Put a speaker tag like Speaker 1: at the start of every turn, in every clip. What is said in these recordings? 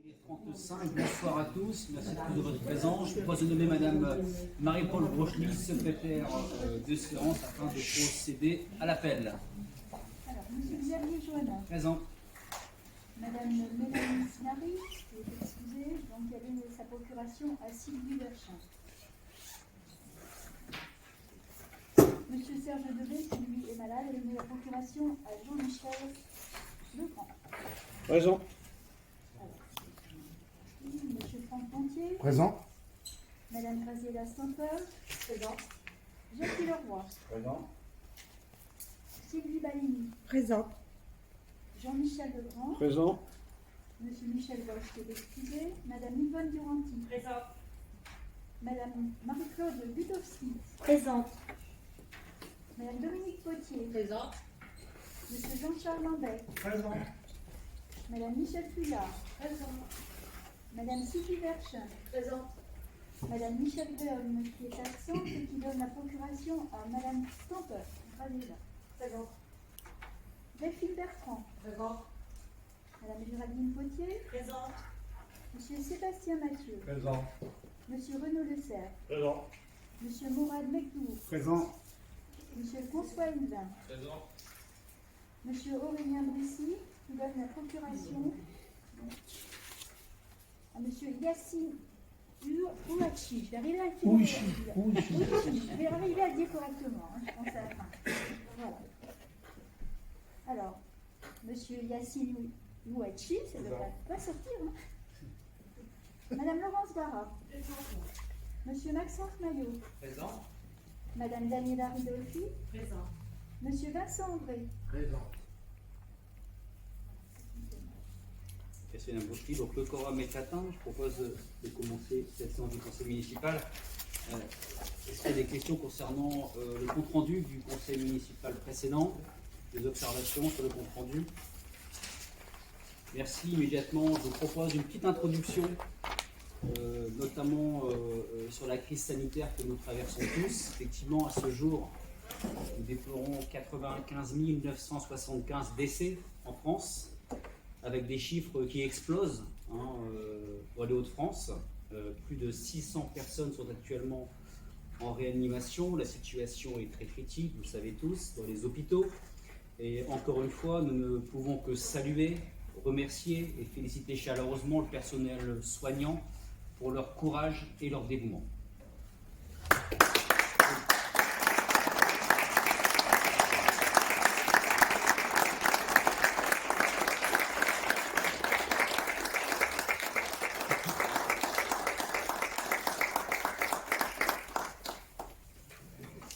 Speaker 1: 35, bonsoir à tous, merci de votre présence. Je propose de nommer Madame Marie-Paul Brochely, secrétaire de séance, afin de procéder à l'appel.
Speaker 2: Alors, Monsieur Xavier Joannin.
Speaker 1: Présent.
Speaker 2: Madame Mélanie Sinari, qui est excusée, donc elle a donné sa procuration à Sylvie Verchin. Monsieur Serge Devet, qui lui est malade, elle a donné la procuration à Jean-Michel Legrand.
Speaker 3: Présent.
Speaker 2: Monsieur Franck Pontier.
Speaker 3: Présent.
Speaker 2: Madame Graziella Stamper. Présente. Jacques Leroy.
Speaker 3: Présent.
Speaker 2: Sylvie Balini.
Speaker 4: Présent.
Speaker 2: Jean-Michel Legrand.
Speaker 3: Présent.
Speaker 2: Monsieur Michel Bosch, qui est excusé. Madame Yvonne Duranty.
Speaker 4: Présent.
Speaker 2: Madame Marie-Claude Budowski.
Speaker 4: Présente.
Speaker 2: Madame Dominique Potier.
Speaker 4: Présente.
Speaker 2: Monsieur Jean-Charles Lambert.
Speaker 3: Présent.
Speaker 2: Madame Michel Fuyard.
Speaker 4: Présent.
Speaker 2: Madame Sylvie Verchin.
Speaker 4: Présente.
Speaker 2: Madame Michel Dehomme, qui est absente et qui donne la procuration à Madame Stamper.
Speaker 4: Présente.
Speaker 2: Delphine Bertrand.
Speaker 4: Présente.
Speaker 2: Madame Géraldine Potier.
Speaker 4: Présente.
Speaker 2: Monsieur Sébastien Mathieu.
Speaker 3: Présent.
Speaker 2: Monsieur Renaud Lecerf.
Speaker 3: Présent.
Speaker 2: Monsieur Mourad Mekdour.
Speaker 3: Présent.
Speaker 2: Monsieur François Hélevin.
Speaker 3: Présent.
Speaker 2: Monsieur Aurélien Brissy, qui donne la procuration à Monsieur Yassine Ouachi. Je vais arriver à dire
Speaker 3: Ouichi.
Speaker 2: Je vais arriver à dire correctement, je pense à la fin. Voilà. Alors, Monsieur Yassine Ouachi, ça ne devrait pas sortir. Madame Laurence Barra. Monsieur Maxence Maillot.
Speaker 1: Présent.
Speaker 2: Madame Daniela Ridolfi.
Speaker 4: Présent.
Speaker 2: Monsieur Vincent André.
Speaker 3: Présent.
Speaker 1: Merci Madame Brochely. Donc le quorum est atteint. Je propose de commencer cette séance du conseil municipal. Est-ce qu'il y a des questions concernant le compte rendu du conseil municipal précédent? Des observations sur le compte rendu? Merci. Immédiatement, je vous propose une petite introduction, notamment sur la crise sanitaire que nous traversons tous. Effectivement, à ce jour, nous déplorons 95 975 décès en France, avec des chiffres qui explosent pour les Hauts-de-France. Plus de 600 personnes sont actuellement en réanimation. La situation est très critique, vous le savez tous, dans les hôpitaux. Et encore une fois, nous ne pouvons que saluer, remercier et féliciter chaleureusement le personnel soignant pour leur courage et leur dévouement.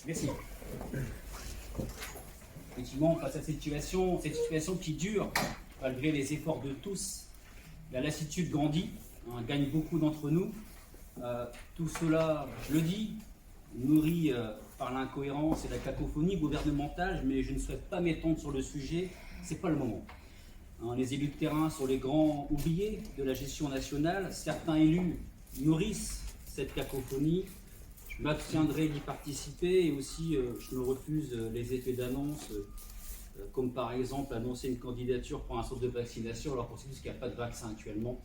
Speaker 1: Merci. Effectivement, face à cette situation qui dure, malgré les efforts de tous, la lassitude grandit, gagne beaucoup d'entre nous. Tout cela, je le dis, nourri par l'incohérence et la cacophonie gouvernementale, mais je ne souhaite pas m'étendre sur le sujet, c'est pas le moment. Les élus de terrain sont les grands oubliés de la gestion nationale. Certains élus nourrissent cette cacophonie. Je m'abstiendrai d'y participer et aussi je me refuse les effets d'annonce, comme par exemple annoncer une candidature pour un centre de vaccination alors qu'on sait qu'il n'y a pas de vaccin actuellement.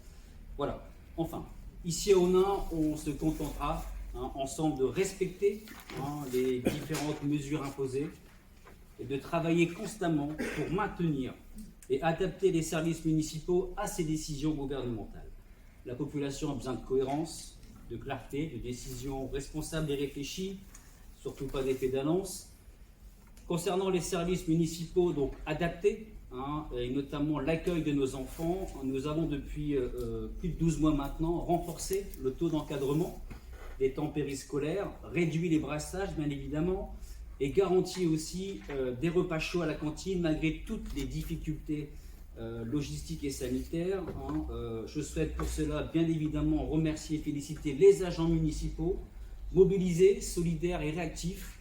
Speaker 1: Voilà. Enfin, ici à Onnain, on se contentera ensemble de respecter les différentes mesures imposées et de travailler constamment pour maintenir et adapter les services municipaux à ces décisions gouvernementales. La population a besoin de cohérence, de clarté, de décisions responsables et réfléchies, surtout pas d'effet d'annonce. Concernant les services municipaux donc adaptés, et notamment l'accueil de nos enfants, nous avons depuis plus de 12 mois maintenant renforcé le taux d'encadrement des temps périscolaires, réduit les brassages bien évidemment, et garanti aussi des repas chauds à la cantine malgré toutes les difficultés logistiques et sanitaires. Je souhaite pour cela bien évidemment remercier et féliciter les agents municipaux, mobilisés, solidaires et réactifs,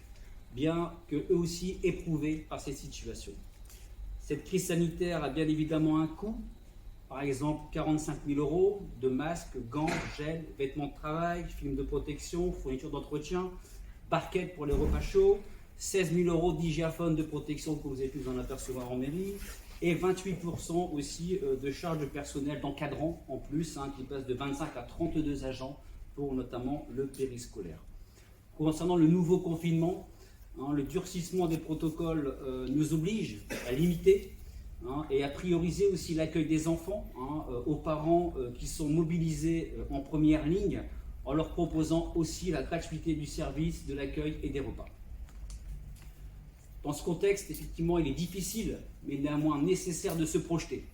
Speaker 1: bien qu'eux aussi éprouvés par cette situation. Cette crise sanitaire a bien évidemment un coût, par exemple 45 000 € de masques, gants, gel, vêtements de travail, films de protection, fournitures d'entretien, parquettes pour les repas chauds, 16 000 € d'hygiaphone de protection que vous avez pu en apercevoir en mairie, et 28% aussi de charges de personnel d'encadrant en plus, qui passe de 25 à 32 agents pour notamment le périscolaire. Concernant le nouveau confinement, le durcissement des protocoles nous oblige à limiter et à prioriser aussi l'accueil des enfants aux parents qui sont mobilisés en première ligne en leur proposant aussi la gratuité du service, de l'accueil et des repas. Dans ce contexte, effectivement, il est difficile, mais néanmoins nécessaire de se projeter.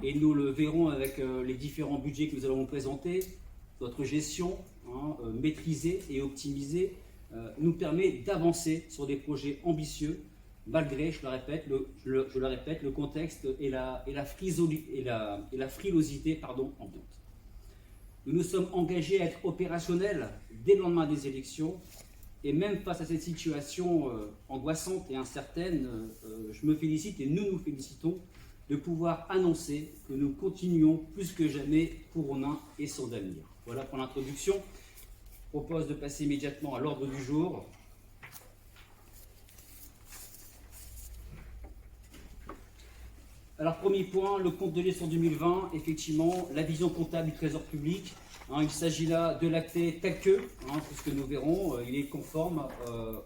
Speaker 1: Et nous le verrons avec les différents budgets que nous allons présenter. Notre gestion maîtrisée et optimisée nous permet d'avancer sur des projets ambitieux, malgré, je le répète, le contexte et la frilosité ambiante. Nous nous sommes engagés à être opérationnels dès le lendemain des élections, et même face à cette situation angoissante et incertaine, je me félicite et nous nous félicitons de pouvoir annoncer que nous continuons plus que jamais couronnin et sans d'avenir. Voilà pour l'introduction. Je propose de passer immédiatement à l'ordre du jour. Alors, premier point, le compte de gestion 2020, effectivement, la vision comptable du Trésor public. Il s'agit là de l'acter tel que, puisque nous verrons, il est conforme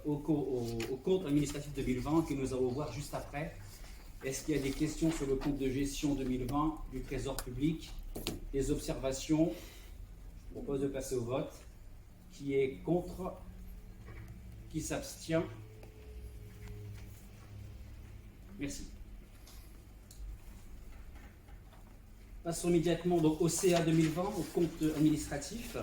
Speaker 1: au compte administratif 2020 que nous allons voir juste après. Est-ce qu'il y a des questions sur le compte de gestion 2020 du Trésor public? Des observations? Je propose de passer au vote. Qui est contre? Qui s'abstient? Merci. Passons immédiatement donc, au CA 2020, au compte administratif.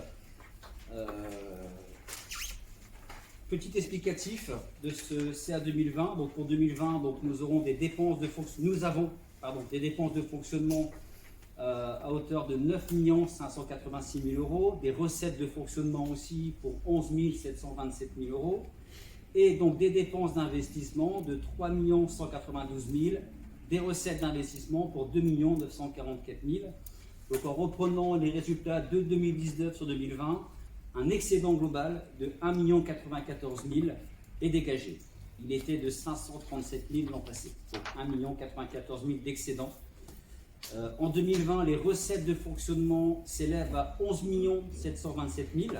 Speaker 1: Petit explicatif de ce CA 2020. Donc, pour 2020, donc, nous aurons des dépenses de des dépenses de fonctionnement à hauteur de 9 586 000 euros, des recettes de fonctionnement aussi pour 11 727 000 euros, et donc des dépenses d'investissement de 3 192 000, des recettes d'investissement pour 2 944 000. Donc en reprenant les résultats de 2019 sur 2020, un excédent global de 1 094 000 est dégagé. Il était de 537 000 l'an passé, donc 1 094 000 d'excédent. En 2020, les recettes de fonctionnement s'élèvent à 11 727 000,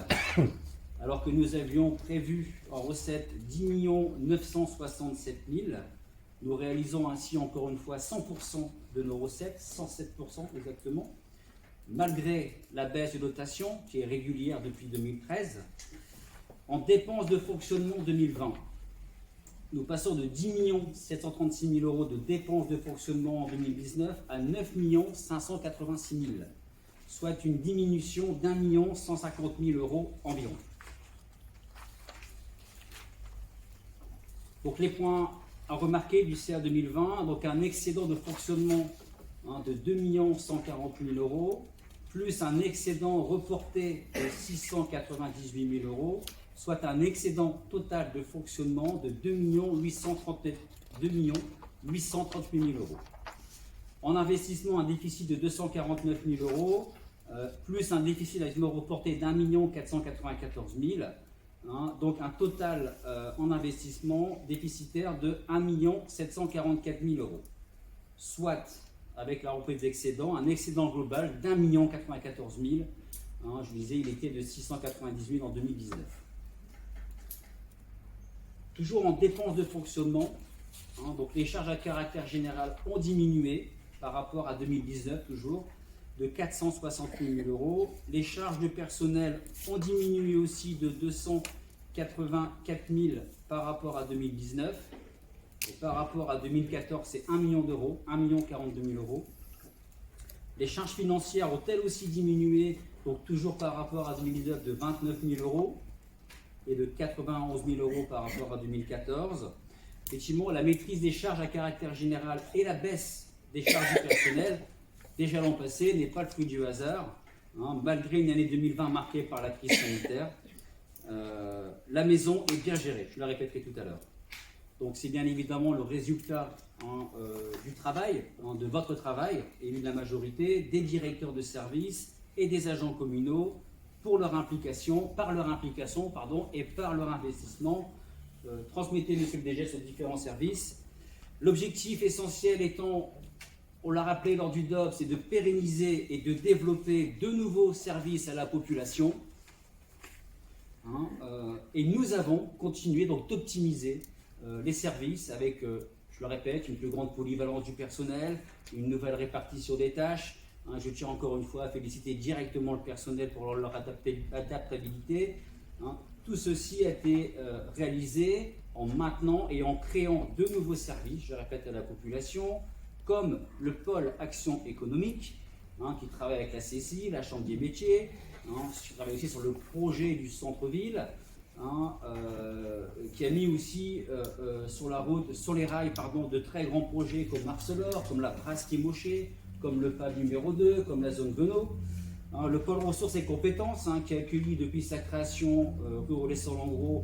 Speaker 1: alors que nous avions prévu en recettes 10 967 000. Nous réalisons ainsi encore une fois 100% de nos recettes, 107% exactement, malgré la baisse de dotation qui est régulière depuis 2013. En dépenses de fonctionnement 2020, nous passons de 10 736 000 euros de dépenses de fonctionnement en 2019 à 9 586 000, soit une diminution d'1 150 000 euros environ. Donc les points à remarquer du CA 2020, donc un excédent de fonctionnement de 2 140 000 euros, plus un excédent reporté de 698 000 euros, soit un excédent total de fonctionnement de 2 838 000 euros. En investissement, un déficit de 249 000 euros, plus un déficit d'investissement reporté d'1 494 000, donc un total en investissement déficitaire de 1 744 000 euros, soit, avec la reprise d'excédent, un excédent global d'1 094 000. Je vous disais, il était de 698 000 en 2019. Toujours en dépenses de fonctionnement, donc les charges à caractère général ont diminué par rapport à 2019, toujours, de 460 000 euros. Les charges de personnel ont diminué aussi de 284 000 par rapport à 2019. Et par rapport à 2014, c'est 1 million d'euros, 1 042 000 euros. Les charges financières ont elles aussi diminué, donc toujours par rapport à 2019, de 29 000 euros et de 91 000 euros par rapport à 2014. Effectivement, la maîtrise des charges à caractère général et la baisse des charges du personnel, déjà l'an passé, n'est pas le fruit du hasard, malgré une année 2020 marquée par la crise sanitaire. La maison est bien gérée, je le répéterai tout à l'heure. Donc c'est bien évidemment le résultat du travail, de votre travail, élu de la majorité, des directeurs de service et des agents communaux, par leur implication et par leur investissement. Transmettez, monsieur le DG, aux différents services L'objectif essentiel étant, on l'a rappelé lors du DOP, c'est de pérenniser et de développer de nouveaux services à la population. Et nous avons continué donc d'optimiser les services avec, je le répète, une plus grande polyvalence du personnel, une nouvelle répartition des tâches. Je tiens encore une fois à féliciter directement le personnel pour leur adaptabilité. Tout ceci a été réalisé en maintenant et en créant de nouveaux services, je répète, à la population, comme le pôle action économique, qui travaille avec la CCI, la Chambre des métiers, qui travaille aussi sur le projet du centre-ville, qui a mis aussi sur la route, sur les rails, de très grands projets comme Marcelor, comme la Brasque-Moché, comme le PAB numéro 2, comme la zone Venot. Le pôle ressources et compétences, qui a accueilli depuis sa création, en gros,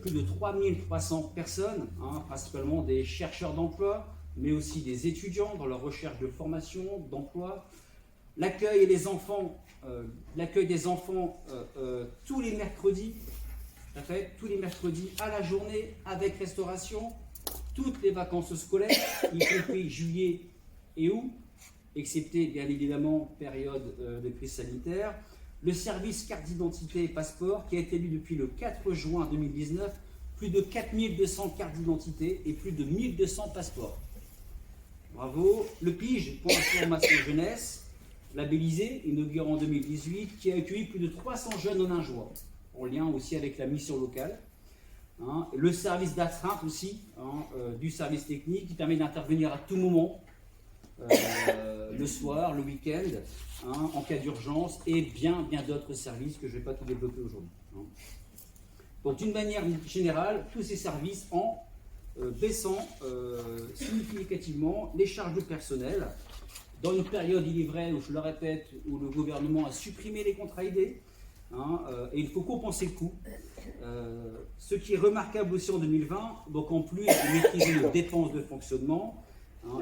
Speaker 1: plus de 3300 personnes, principalement des chercheurs d'emploi, mais aussi des étudiants dans leur recherche de formation, d'emploi. L'accueil des enfants tous les mercredis, à la journée avec restauration, toutes les vacances scolaires, y compris juillet et août, excepté bien évidemment période de crise sanitaire. Le service carte d'identité et passeport qui a été élu depuis le 4 juin 2019, plus de 4200 cartes d'identité et plus de 1200 passeports. Bravo. Le PIGE, pour l'information jeunesse, labellisé, inauguré en 2018, qui a accueilli plus de 300 jeunes en Ajoie, en lien aussi avec la mission locale. Le service d'astreinte aussi, du service technique, qui permet d'intervenir à tout moment, le soir, le week-end, en cas d'urgence, et bien d'autres services que je ne vais pas tout développer aujourd'hui. Donc d'une manière générale, tous ces services en baissant significativement les charges de personnel, dans une période, il est vrai, où je le répète, où le gouvernement a supprimé les contrats aidés, et il faut compenser le coût. Ce qui est remarquable aussi en 2020, donc en plus de maîtriser nos dépenses de fonctionnement,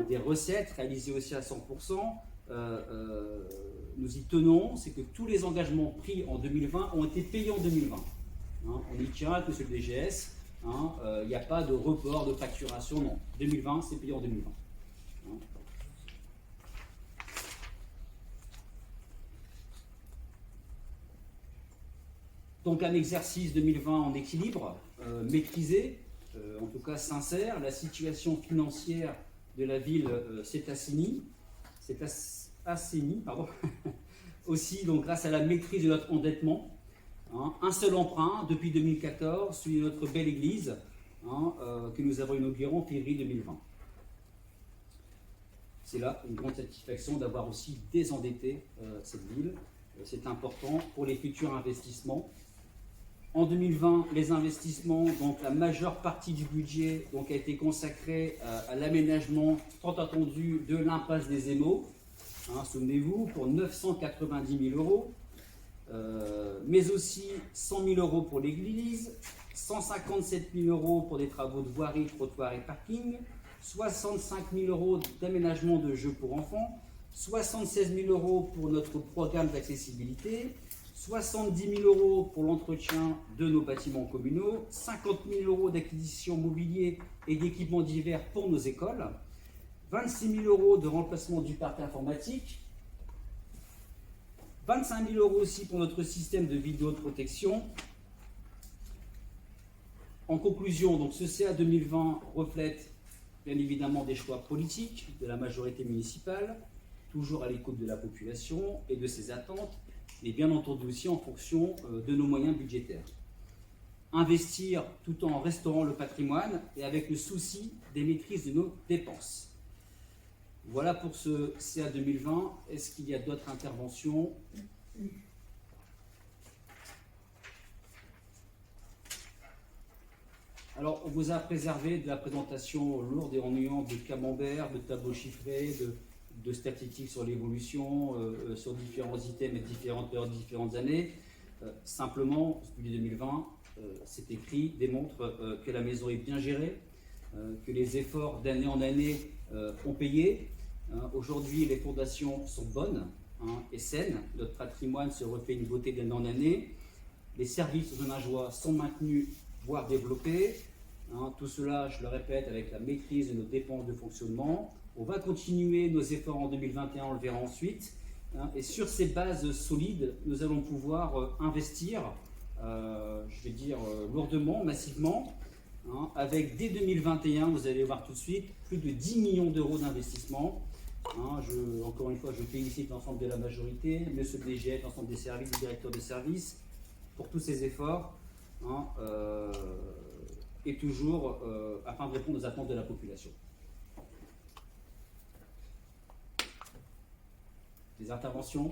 Speaker 1: des recettes réalisées aussi à 100%, nous y tenons, c'est que tous les engagements pris en 2020 ont été payés en 2020. On y tient avec monsieur le DGS, il n'y a pas de report de facturation, non. 2020, c'est payé en 2020. Donc un exercice 2020 en équilibre, maîtrisé, en tout cas sincère. La situation financière de la ville s'est assainie, aussi donc grâce à la maîtrise de notre endettement. Un seul emprunt depuis 2014, celui de notre belle église, que nous avons inauguré en février 2020. C'est là une grande satisfaction d'avoir aussi désendetté cette ville. C'est important pour les futurs investissements. En 2020, les investissements, donc la majeure partie du budget donc, a été consacrée à l'aménagement tant attendu de l'impasse des Émaux, souvenez-vous, pour 990 000 euros, mais aussi 100 000 euros pour l'église, 157 000 euros pour des travaux de voirie, trottoirs et parking, 65 000 euros d'aménagement de jeux pour enfants, 76 000 euros pour notre programme d'accessibilité, 70 000 euros pour l'entretien de nos bâtiments communaux, 50 000 euros d'acquisition mobilier et d'équipements divers pour nos écoles, 26 000 euros de remplacement du parc informatique, 25 000 euros aussi pour notre système de vidéoprotection. En conclusion, donc, ce CA 2020 reflète bien évidemment des choix politiques de la majorité municipale, toujours à l'écoute de la population et de ses attentes, mais bien entendu aussi en fonction de nos moyens budgétaires. Investir tout en restaurant le patrimoine et avec le souci des maîtrises de nos dépenses. Voilà pour ce CA 2020. Est-ce qu'il y a d'autres interventions ? Alors, on vous a préservé de la présentation lourde et ennuyante de camembert, de tableaux chiffrés, de statistiques sur l'évolution, sur différents items et différentes périodes, différentes années. Simplement, ce budget 2020, c'est écrit, démontre que la maison est bien gérée, que les efforts d'année en année ont payé. Aujourd'hui, les fondations sont bonnes et saines. Notre patrimoine se refait une beauté d'année en année. Les services aux Ajoie sont maintenus, voire développés. Hein, tout cela, je le répète, avec la maîtrise de nos dépenses de fonctionnement. On va continuer nos efforts en 2021, on le verra ensuite. Hein, et sur ces bases solides, nous allons pouvoir investir, je vais dire lourdement, massivement, hein, avec dès 2021, vous allez voir tout de suite, plus de 10 millions d'euros d'investissement. Hein, encore une fois, je félicite l'ensemble de la majorité, monsieur le DGF, l'ensemble des services, des directeurs de services, pour tous ces efforts, hein, et toujours afin de répondre aux attentes de la population. Des interventions.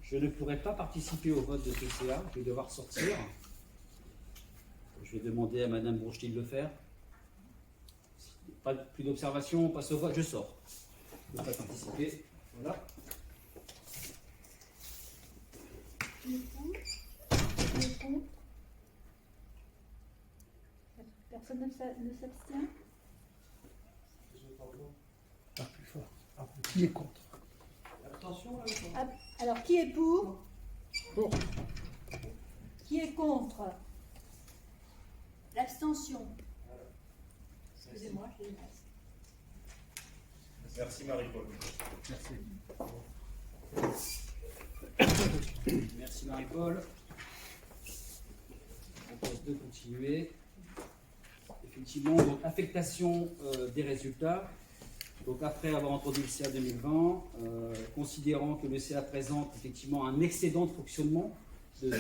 Speaker 1: Je ne pourrai pas participer au vote de ce CA, je vais devoir sortir. Je vais demander à Madame Brochety de le faire. Pas plus d'observation, on passe au vote, je sors. Je ne peux pas participer. Voilà.
Speaker 2: Qui est pour? Qui est contre? Personne ne s'abstient?
Speaker 3: Pas plus fort. Qui est contre?
Speaker 2: Ah, alors, qui est pour?
Speaker 3: Pour.
Speaker 2: Qui est contre? L'abstention. Excusez-moi, je les passe.
Speaker 5: Merci Marie-Paul.
Speaker 3: Merci.
Speaker 1: Merci Marie-Paul. On propose de continuer. Effectivement, donc affectation des résultats. Donc après avoir introduit le CA 2020, considérant que le CA présente effectivement un excédent de fonctionnement de 2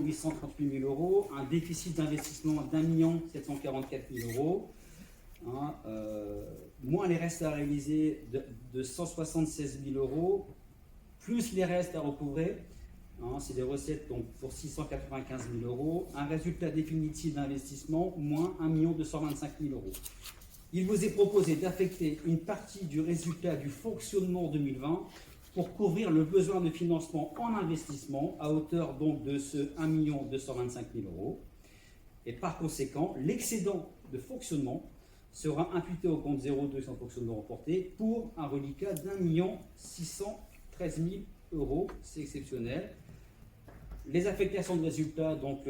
Speaker 1: 838 000 euros, un déficit d'investissement d'1 744 000 euros, hein, moins les restes à réaliser de 176 000 euros, plus les restes à recouvrer, hein, c'est des recettes donc, pour 695 000 euros, un résultat définitif d'investissement moins 1 225 000 euros. Il vous est proposé d'affecter une partie du résultat du fonctionnement 2020 pour couvrir le besoin de financement en investissement à hauteur donc de ce 1 225 000 euros. Et par conséquent, l'excédent de fonctionnement sera imputé au compte 02 sans fonctionnement reporté pour un reliquat d'1 613 000 euros. C'est exceptionnel. Les affectations de résultats donc,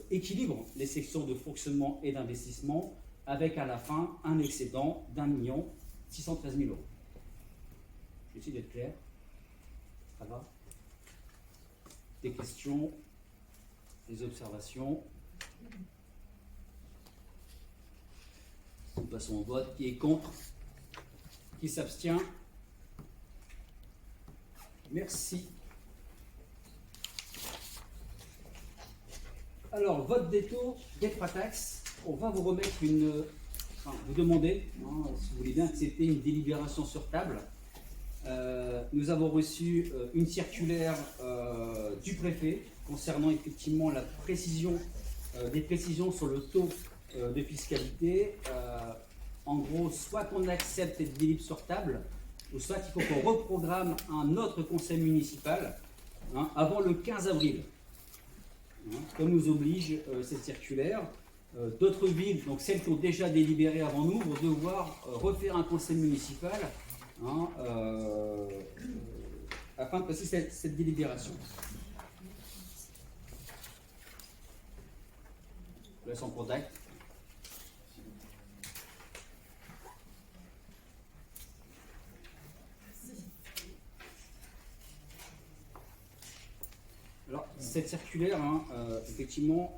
Speaker 1: équilibrent les sections de fonctionnement et d'investissement avec à la fin un excédent d'1 613 000 euros. Je vais essayer d'être clair. Ça va? Des questions? Des observations? Nous passons au vote. Qui est contre? Qui s'abstient? Merci. Alors, vote des taux d'EFRATAX. On va vous remettre vous demander, hein, si vous voulez bien accepter une délibération sur table. Nous avons reçu une circulaire du préfet concernant effectivement la précision, des précisions sur le taux de fiscalité. En gros, soit qu'on accepte cette délib sur table, ou soit il faut qu'on reprogramme un autre conseil municipal, hein, avant le 15 avril. Hein, comme nous oblige cette circulaire. D'autres villes, donc celles qui ont déjà délibéré avant nous, vont devoir refaire un conseil municipal, hein, afin de passer cette délibération. Je vous laisse en contact. Alors, cette circulaire, hein, effectivement,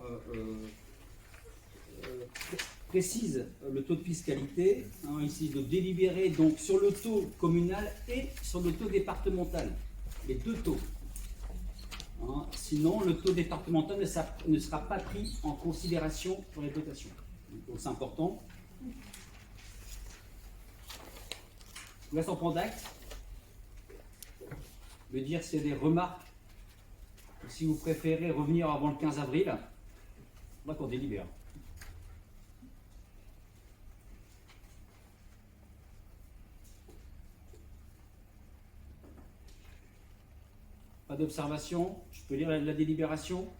Speaker 1: précise le taux de fiscalité, hein, ici de délibérer donc sur le taux communal et sur le taux départemental, les deux taux. Hein, sinon, le taux départemental ne sera pas pris en considération pour les dotations. Donc c'est important. Je vous laisse en prendre acte. Me dire s'il y a des remarques, ou si vous préférez revenir avant le 15 avril, on va qu'on délibère. Pas d'observation? Je peux lire la délibération?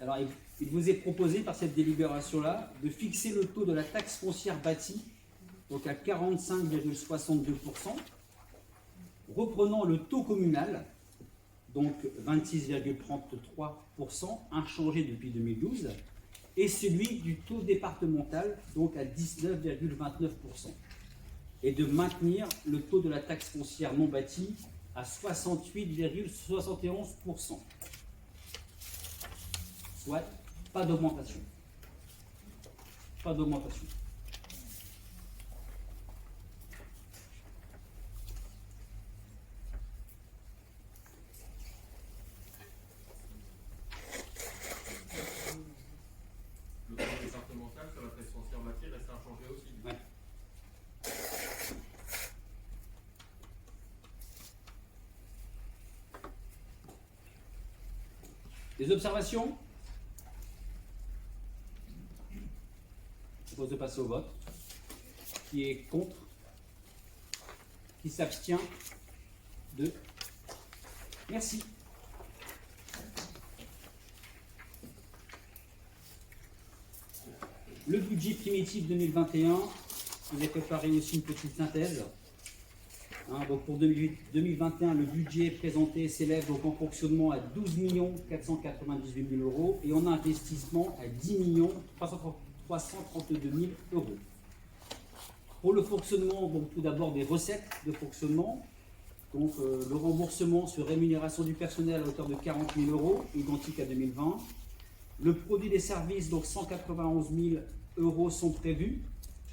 Speaker 1: Alors, il vous est proposé par cette délibération-là de fixer le taux de la taxe foncière bâtie donc à 45,62%, Reprenant le taux communal, donc 26,33%, inchangé depuis 2012, et celui du taux départemental, donc à 19,29%, et de maintenir le taux de la taxe foncière non bâtie à 68,71%, soit pas d'augmentation. Pas d'augmentation.
Speaker 5: Le taux départemental sur la taxe foncière bâtie reste inchangé aussi.
Speaker 1: Ouais. Des observations? Je propose de passer au vote. Qui est contre? Qui s'abstient? 2. Merci. Le budget primitif 2021, on a préparé aussi une petite synthèse. Donc pour 2021, le budget présenté s'élève donc en fonctionnement à 12 498 000 euros et en investissement à 10 332 000 euros. Pour le fonctionnement, donc tout d'abord des recettes de fonctionnement. Donc le remboursement sur rémunération du personnel à hauteur de 40 000 euros, identique à 2020. Le produit des services, donc 191 000 euros sont prévus.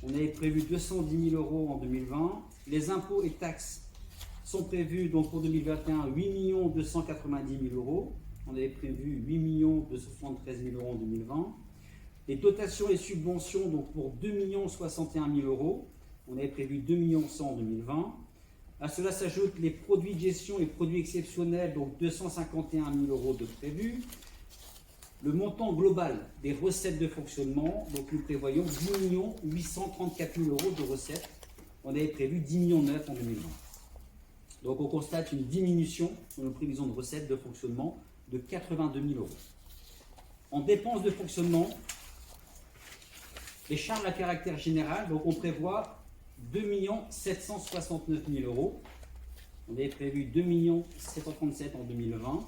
Speaker 1: On avait prévu 210 000 euros en 2020. Les impôts et taxes sont prévus donc pour 2021 8 290 000 euros. On avait prévu 8 273 000 euros en 2020. Les dotations et subventions donc pour 2 061 000 euros. On avait prévu 2 100 000 en 2020. À cela s'ajoutent les produits de gestion et produits exceptionnels, donc 251 000 euros de prévus. Le montant global des recettes de fonctionnement, donc nous prévoyons 10 834 000 euros de recettes. On avait prévu 10 900 000 en 2020. Donc on constate une diminution dans nos prévisions de recettes de fonctionnement de 82 000 euros. En dépenses de fonctionnement, les charges à caractère général, donc on prévoit 2 769 000 euros. On avait prévu 2 737 000 en 2020.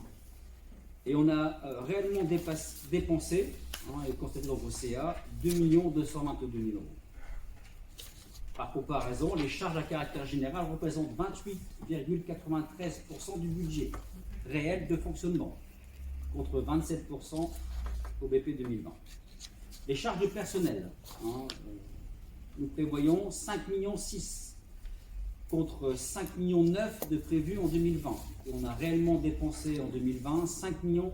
Speaker 1: Et on a réellement dépensé, et constaté dans vos CA, 2 222 000 euros. Par comparaison, les charges à caractère général représentent 28,93% du budget réel de fonctionnement, contre 27% au BP 2020. Les charges de personnel, nous prévoyons 5,6 millions contre 5,9 millions de prévus en 2020. Et on a réellement dépensé en 2020 5,6 millions.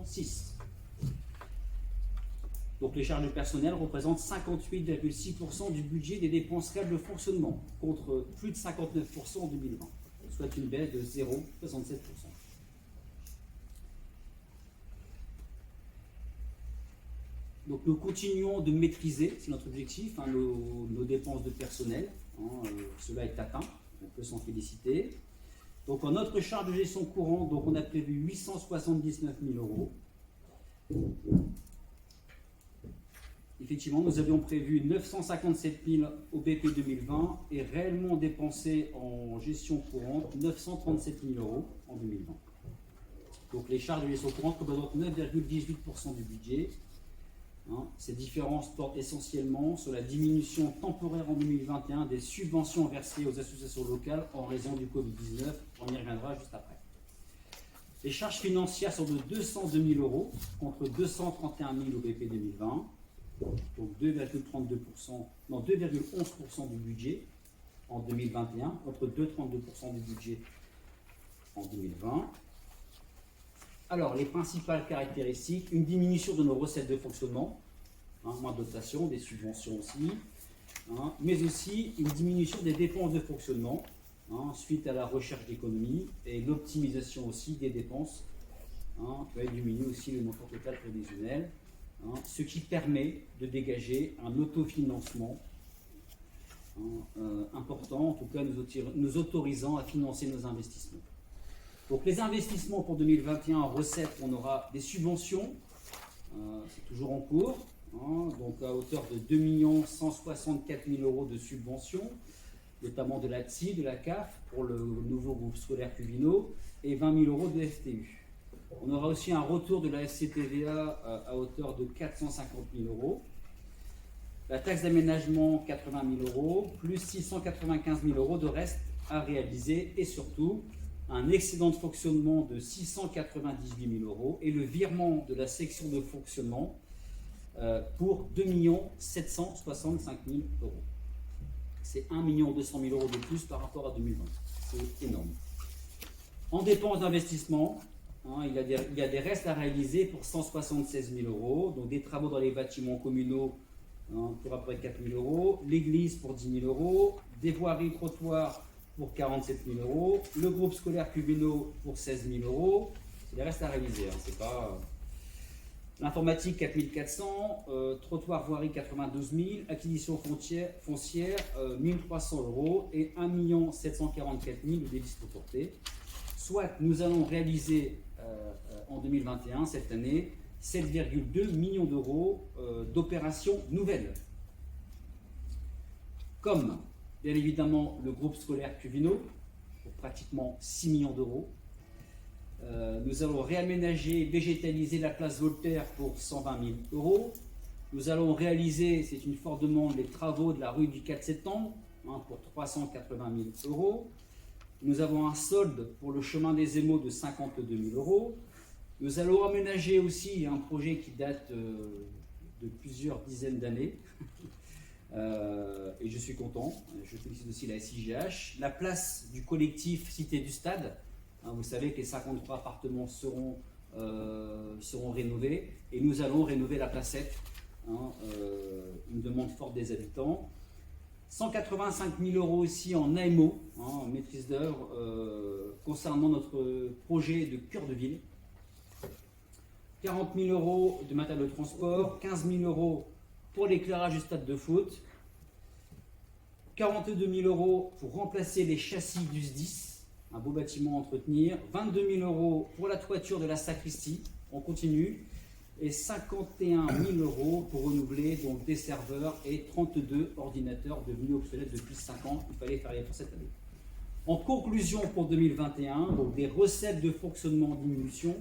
Speaker 1: Donc les charges de personnel représentent 58,6% du budget des dépenses réelles de fonctionnement, contre plus de 59% en 2020, soit une baisse de 0,67%. Donc nous continuons de maîtriser, c'est notre objectif, nos dépenses de personnel. Cela est atteint, on peut s'en féliciter. Donc en notre charge de gestion courante, donc on a prévu 879 000 euros. Effectivement, nous avions prévu 957 000 au BP 2020 et réellement dépensé en gestion courante 937 000 euros en 2020. Donc les charges de gestion courante représentent 9,18% du budget. Ces différences portent essentiellement sur la diminution temporaire en 2021 des subventions versées aux associations locales en raison du Covid-19. On y reviendra juste après. Les charges financières sont de 202 000 euros contre 231 000 au BP 2020. Donc 2,11% du budget en 2021 contre 2,32% du budget en 2020. Alors, les principales caractéristiques, une diminution de nos recettes de fonctionnement, moins de dotation, des subventions aussi, mais aussi une diminution des dépenses de fonctionnement, suite à la recherche d'économies et l'optimisation aussi des dépenses, qui va diminuer aussi le montant total prévisionnel, ce qui permet de dégager un autofinancement important, en tout cas nous autorisant à financer nos investissements. Donc les investissements pour 2021 en recettes, on aura des subventions, c'est toujours en cours, donc à hauteur de 2 164 000 euros de subventions. notamment de la TSI, de la CAF pour le nouveau groupe scolaire Cuvino et 20 000 euros de FTU. On aura aussi un retour de la FCTVA à hauteur de 450 000 euros. La taxe d'aménagement, 80 000 euros, plus 695 000 euros de reste à réaliser et surtout un excédent de fonctionnement de 698 000 euros et le virement de la section de fonctionnement pour 2 765 000 euros. C'est 1 200 000 euros de plus par rapport à 2020. C'est énorme. En dépenses d'investissement, il y a des restes à réaliser pour 176 000 euros, donc des travaux dans les bâtiments communaux pour à peu près 4 000 euros, l'église pour 10 000 euros, des voiries trottoirs pour 47 000 euros, le groupe scolaire Cuvino pour 16 000 euros. C'est des restes à réaliser, c'est pas... L'informatique 4 400, trottoir voirie 92 000, acquisition foncière 1 300 euros et 1 744 000 de délices reportés. Soit nous allons réaliser en 2021, cette année, 7,2 millions d'euros d'opérations nouvelles. Comme, bien évidemment, le groupe scolaire Cuvino, pour pratiquement 6 millions d'euros. Nous allons réaménager et végétaliser la place Voltaire pour 120 000 euros. Nous allons réaliser, c'est une forte demande, les travaux de la rue du 4 septembre pour 380 000 euros. Nous avons un solde pour le chemin des Émaux de 52 000 euros. Nous allons aménager aussi un projet qui date de plusieurs dizaines d'années. Et je suis content. Je félicite aussi la SIGH. La place du collectif Cité du Stade. Vous savez que les 53 appartements seront rénovés. Et nous allons rénover la placette. Une demande forte des habitants. 185 000 euros aussi en AMO, en maîtrise d'œuvre, concernant notre projet de cœur de ville. 40 000 euros de matériel de transport, 15 000 euros pour l'éclairage du stade de foot, 42 000 euros pour remplacer les châssis du SDIS, un beau bâtiment à entretenir, 22 000 euros pour la toiture de la sacristie, on continue, et 51 000 euros pour renouveler donc des serveurs et 32 ordinateurs devenus obsolètes depuis 5 ans. Il fallait faire l'effort cette année. En conclusion pour 2021, donc des recettes de fonctionnement en diminution,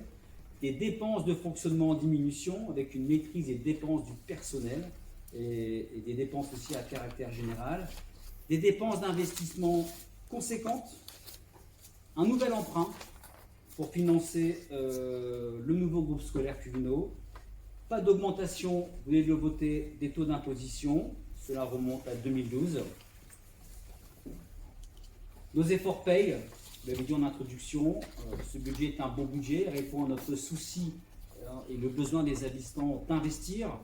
Speaker 1: des dépenses de fonctionnement en diminution avec une maîtrise des dépenses du personnel et des dépenses aussi à caractère général, des dépenses d'investissement conséquentes, un nouvel emprunt pour financer le nouveau groupe scolaire Cuvino. Pas d'augmentation, vous venez de le voter, des taux d'imposition, cela remonte à 2012. Nos efforts payent, vous l'avez dit en introduction, ce budget est un bon budget, répond à notre souci et le besoin des habitants d'investir,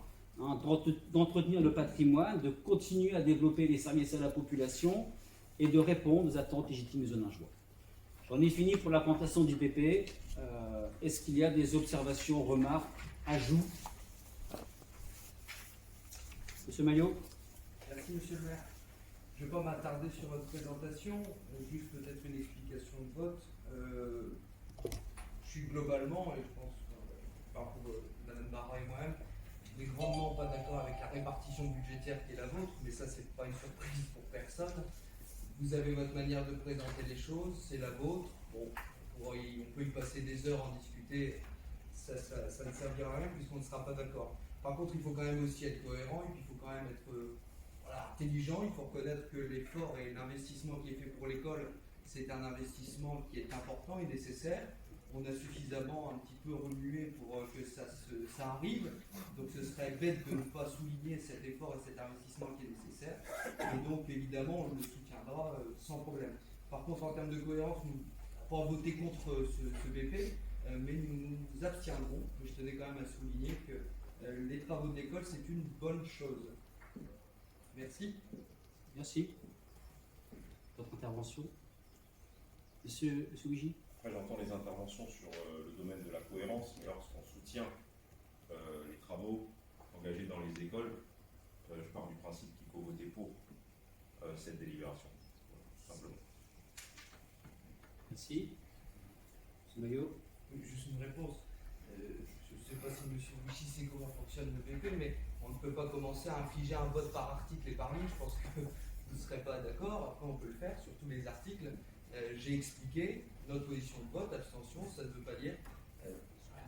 Speaker 1: d'entretenir le patrimoine, de continuer à développer les services à la population et de répondre aux attentes légitimes des Zoningeois. J'en ai fini pour la présentation du PP. Est-ce qu'il y a des observations, remarques, ajouts? Monsieur Maillot.
Speaker 3: Merci, monsieur le maire. Je ne vais pas m'attarder sur votre présentation, juste peut-être une explication de vote. Je suis globalement, et je pense, pour Mme Barra et moi-même, on n'est grandement pas d'accord avec la répartition budgétaire qui est la vôtre, mais ça, c'est pas une surprise pour personne. Vous avez votre manière de présenter les choses, c'est la vôtre. Bon, on peut y passer des heures en discuter, ça ne servira à rien puisqu'on ne sera pas d'accord. Par contre, il faut quand même aussi être cohérent et puis il faut quand même être intelligent. Il faut reconnaître que l'effort et l'investissement qui est fait pour l'école, c'est un investissement qui est important et nécessaire. On a suffisamment un petit peu remué pour que ça arrive. Donc ce serait bête de ne pas souligner cet effort et cet investissement qui est nécessaire. Et donc évidemment, on le soutiendra sans problème. Par contre, en termes de cohérence, nous ne pouvons pas voter contre ce BP, mais nous nous abstiendrons. Mais je tenais quand même à souligner que les travaux de l'école, c'est une bonne chose. Merci.
Speaker 1: Merci. Votre intervention. Monsieur Luigi.
Speaker 5: J'entends les interventions sur le domaine de la cohérence, mais lorsqu'on soutient les travaux engagés dans les écoles, je pars du principe qu'il faut voter pour cette délibération, simplement.
Speaker 1: Merci. Monsieur Maillot.
Speaker 3: Juste une réponse. Je ne sais pas si M. Vichy sait comment fonctionne le BP, mais on ne peut pas commencer à infliger un vote par article et par ligne. Je pense que vous ne serez pas d'accord, après on peut le faire sur tous les articles. J'ai expliqué notre position de vote, abstention, ça ne veut pas dire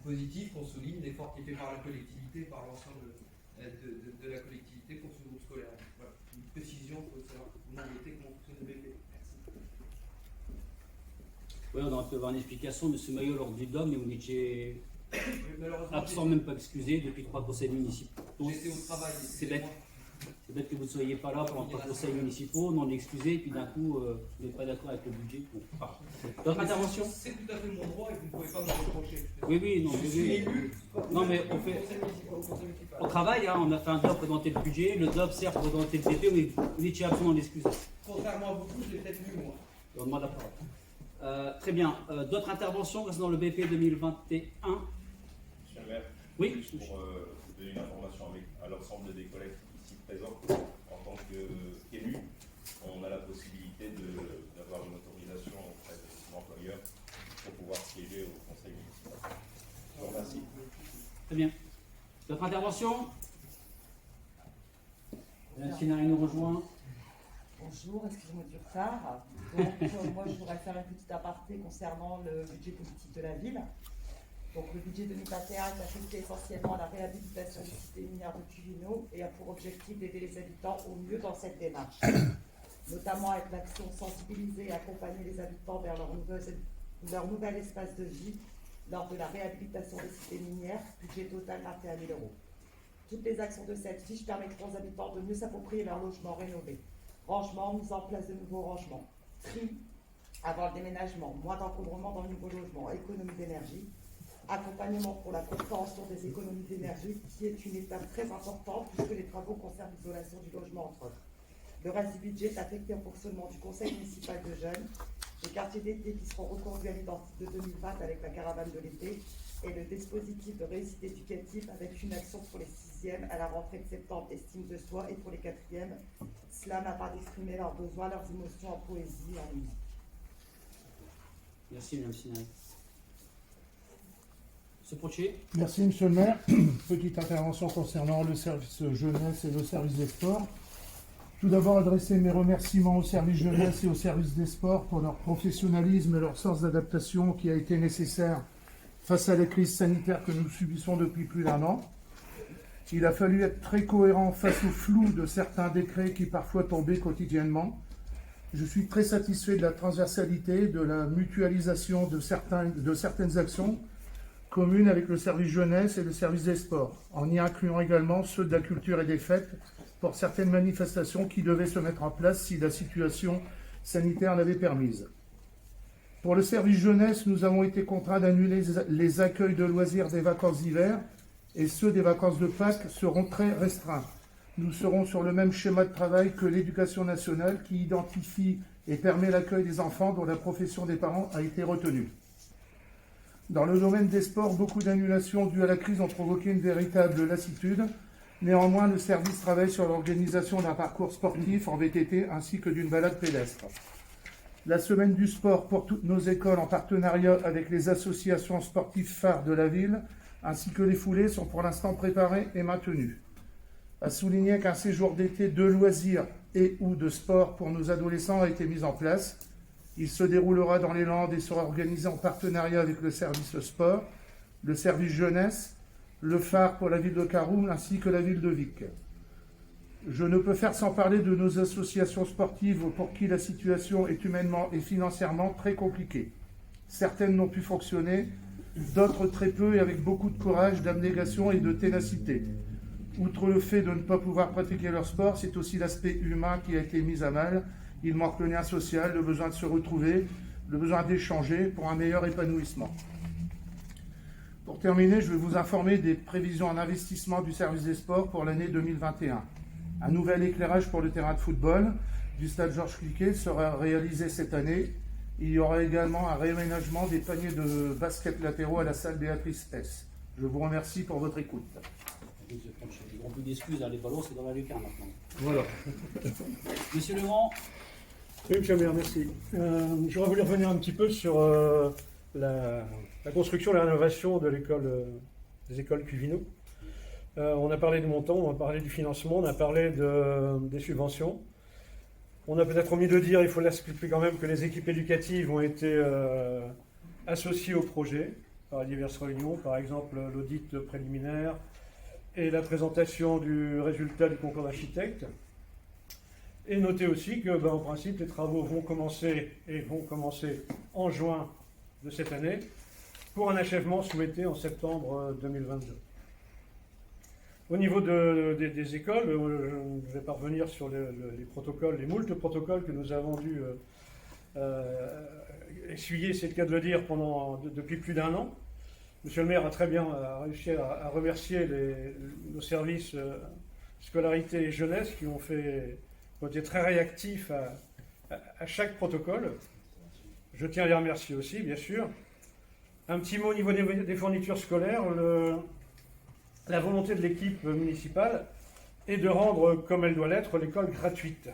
Speaker 3: positif, on souligne l'effort qui est fait par la collectivité, par l'ensemble de la collectivité pour ce groupe scolaire. Voilà, une précision pour savoir vous m'embêtez comment fonctionne le BP. Merci.
Speaker 1: Oui, on aurait pu avoir une explication, M. Maillot, lors du DOM, mais vous n'étiez
Speaker 3: Malheureusement,
Speaker 1: absent, même pas excusé, depuis 3 conseils municipaux. Donc,
Speaker 3: j'étais au travail.
Speaker 1: c'est bête. C'est bête que vous ne soyez pas là pendant 3 conseils municipaux, non excusé, et puis d'un coup, vous n'êtes pas d'accord avec le budget. Bon. D'autres interventions?
Speaker 3: C'est tout à fait mon droit et vous ne pouvez pas me le reprocher.
Speaker 1: Oui, non,
Speaker 3: Je
Speaker 1: oui,
Speaker 3: suis
Speaker 1: oui.
Speaker 3: élu.
Speaker 1: Non, mais on fait. On travaille, hein, on a fait un DOP présenter le budget, le DOP sert pour présenter le BP, mais vous étiez absent, non excusé.
Speaker 3: Contrairement à beaucoup, je l'ai peut-être lu moi.
Speaker 1: On demande la parole. Très bien. D'autres interventions concernant le BP 2021?
Speaker 5: Monsieur le maire,
Speaker 1: Oui.
Speaker 5: juste pour vous donner une information à l'ensemble des collègues ici présents, en tant qu'élu, on a la possibilité d'avoir une autorisation auprès de l'employeur pour pouvoir siéger au conseil municipal. Je vous remercie.
Speaker 1: Très bien. D'autres interventions? Madame Sinari nous rejoint.
Speaker 6: Bonjour, excusez-moi du retard. Donc, moi, je voudrais faire une petite aparté concernant le budget politique de la ville. Donc, le budget 2021 est affecté essentiellement à la réhabilitation des cités minières de Cuvino et a pour objectif d'aider les habitants au mieux dans cette démarche, notamment avec l'action sensibiliser et accompagner les habitants vers leur nouvel espace de vie lors de la réhabilitation des cités minières, budget total 21 000 €. Toutes les actions de cette fiche permettront aux habitants de mieux s'approprier leur logement rénové. Rangement, mise en place de nouveaux rangements, tri avant le déménagement, moins d'encombrement dans le nouveau logement, économie d'énergie, accompagnement pour la compréhension des économies d'énergie, qui est une étape très importante puisque les travaux concernent l'isolation du logement entre autres. Le reste du budget est affecté au fonctionnement du conseil municipal de jeunes, les quartiers d'été qui seront reconduits à l'identique de 2020 avec la caravane de l'été, et le dispositif de réussite éducative avec une action pour les 6e à la rentrée de septembre, estime de soi, et pour les 4e, slam afin d'exprimer leurs besoins, leurs émotions en poésie et en musique.
Speaker 1: Merci, Mme Sinari. Monsieur Procher.
Speaker 7: Merci, Monsieur le maire. Petite intervention concernant le service jeunesse et le service des sports. Tout d'abord, adresser mes remerciements au service jeunesse et au service des sports pour leur professionnalisme et leur sens d'adaptation qui a été nécessaire face à la crise sanitaire que nous subissons depuis plus d'1 an. Il a fallu être très cohérent face au flou de certains décrets qui parfois tombaient quotidiennement. Je suis très satisfait de la transversalité, de la mutualisation de certaines actions communes avec le service jeunesse et le service des sports, en y incluant également ceux de la culture et des fêtes pour certaines manifestations qui devaient se mettre en place si la situation sanitaire l'avait permise. Pour le service jeunesse, nous avons été contraints d'annuler les accueils de loisirs des vacances d'hiver et ceux des vacances de Pâques seront très restreints. Nous serons sur le même schéma de travail que l'Éducation nationale qui identifie et permet l'accueil des enfants dont la profession des parents a été retenue. Dans le domaine des sports, beaucoup d'annulations dues à la crise ont provoqué une véritable lassitude. Néanmoins, le service travaille sur l'organisation d'un parcours sportif en VTT ainsi que d'une balade pédestre. La semaine du sport pour toutes nos écoles en partenariat avec les associations sportives phares de la ville ainsi que les foulées sont pour l'instant préparées et maintenues. À souligner qu'un séjour d'été de loisirs et ou de sport pour nos adolescents a été mis en place. Il se déroulera dans les Landes et sera organisé en partenariat avec le service sport, le service jeunesse, le phare pour la ville de Caroum ainsi que la ville de Vic. Je ne peux faire sans parler de nos associations sportives pour qui la situation est humainement et financièrement très compliquée. Certaines n'ont pu fonctionner, d'autres très peu et avec beaucoup de courage, d'abnégation et de ténacité. Outre le fait de ne pas pouvoir pratiquer leur sport, c'est aussi l'aspect humain qui a été mis à mal. Il manque le lien social, le besoin de se retrouver, le besoin d'échanger pour un meilleur épanouissement. Pour terminer, je vais vous informer des prévisions en investissement du service des sports pour l'année 2021. Un nouvel éclairage pour le terrain de football du stade Georges Cliquet sera réalisé cette année. Il y aura également un réaménagement des paniers de basket latéraux à la salle Béatrice S. Je vous remercie pour votre écoute.
Speaker 1: Monsieur Procher, ils n'auront plus d'excuses, les ballons c'est dans la lucarne maintenant.
Speaker 7: Voilà.
Speaker 1: Monsieur Legrand.
Speaker 8: Oui, monsieur le maire, merci. J'aurais voulu revenir un petit peu sur la construction et la rénovation de l'école, des écoles Cuvino. On a parlé du montant, on a parlé du financement, on a parlé des subventions. On a peut-être omis de dire, il faut l'expliquer quand même, que les équipes éducatives ont été associées au projet par diverses réunions, par exemple l'audit préliminaire et la présentation du résultat du concours d'architecte. Et notez aussi que, en principe, les travaux vont commencer en juin de cette année pour un achèvement souhaité en septembre 2022. Au niveau des écoles, je ne vais pas revenir sur les protocoles, les moultes protocoles que nous avons dû essuyer, c'est le cas de le dire, depuis plus d'un an. Monsieur le maire a très bien réussi à remercier nos services scolarité et jeunesse qui ont été très réactifs à chaque protocole. Je tiens à les remercier aussi, bien sûr. Un petit mot au niveau des fournitures scolaires. La volonté de l'équipe municipale est de rendre, comme elle doit l'être, l'école gratuite.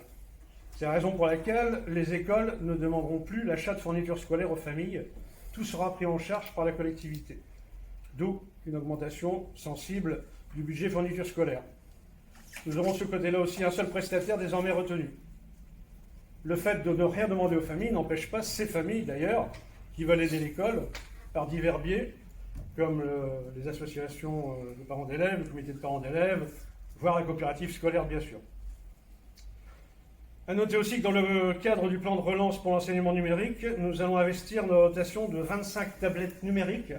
Speaker 8: C'est la raison pour laquelle les écoles ne demanderont plus l'achat de fournitures scolaires aux familles. Tout sera pris en charge par la collectivité. D'où une augmentation sensible du budget fournitures scolaires. Nous aurons de ce côté-là aussi un seul prestataire désormais retenu. Le fait de ne rien demander aux familles n'empêche pas ces familles, d'ailleurs, qui veulent aider l'école par divers biais, comme les associations de parents d'élèves, le comité de parents d'élèves, voire la coopérative scolaire, bien sûr. À noter aussi que dans le cadre du plan de relance pour l'enseignement numérique, nous allons investir dans la dotation de 25 tablettes numériques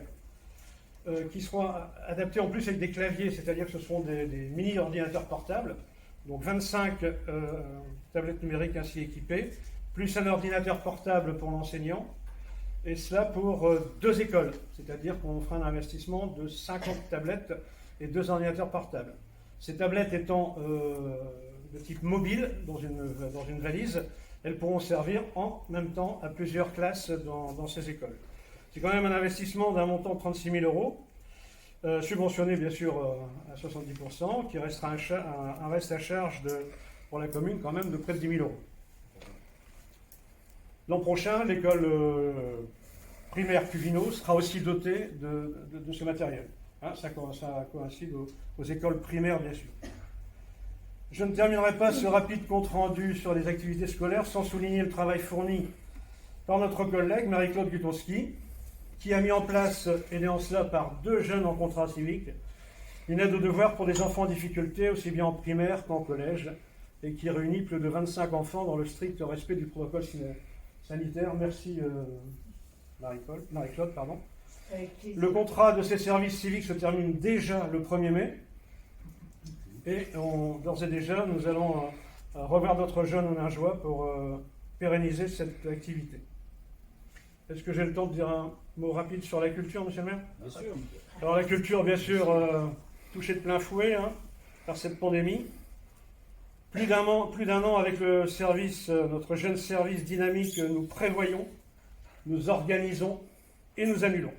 Speaker 8: qui seront adaptées en plus avec des claviers, c'est-à-dire que ce seront des mini-ordinateurs portables, donc 25 tablettes numériques ainsi équipées, plus un ordinateur portable pour l'enseignant, et cela pour 2 écoles, c'est-à-dire qu'on fera un investissement de 50 tablettes et 2 ordinateurs portables. Ces tablettes étant de type mobile, dans une valise, elles pourront servir en même temps à plusieurs classes dans ces écoles. C'est quand même un investissement d'un montant de 36 000 €, subventionné bien sûr à 70%, qui restera un reste à charge pour la commune quand même de près de 10 000 €. L'an prochain, l'école primaire Cuvino sera aussi dotée de ce matériel. Hein, ça coïncide aux écoles primaires, bien sûr. Je ne terminerai pas ce rapide compte-rendu sur les activités scolaires sans souligner le travail fourni par notre collègue Marie-Claude Gutowski, qui a mis en place, aidé en cela par 2 jeunes en contrat civique, une aide aux devoirs pour des enfants en difficulté, aussi bien en primaire qu'en collège, et qui réunit plus de 25 enfants dans le strict respect du protocole sanitaire. Merci Marie-Claude. Le contrat de ces services civiques se termine déjà le 1er mai. Et d'ores et déjà, nous allons revoir d'autres jeunes Ouningeois pour pérenniser cette activité. Est-ce que j'ai le temps de dire un mot rapide sur la culture, monsieur le maire?
Speaker 1: Bien sûr.
Speaker 8: Alors la culture, bien sûr, touchée de plein fouet par cette pandémie. Plus d'un an avec le service, notre jeune service dynamique, nous prévoyons, nous organisons et nous annulons.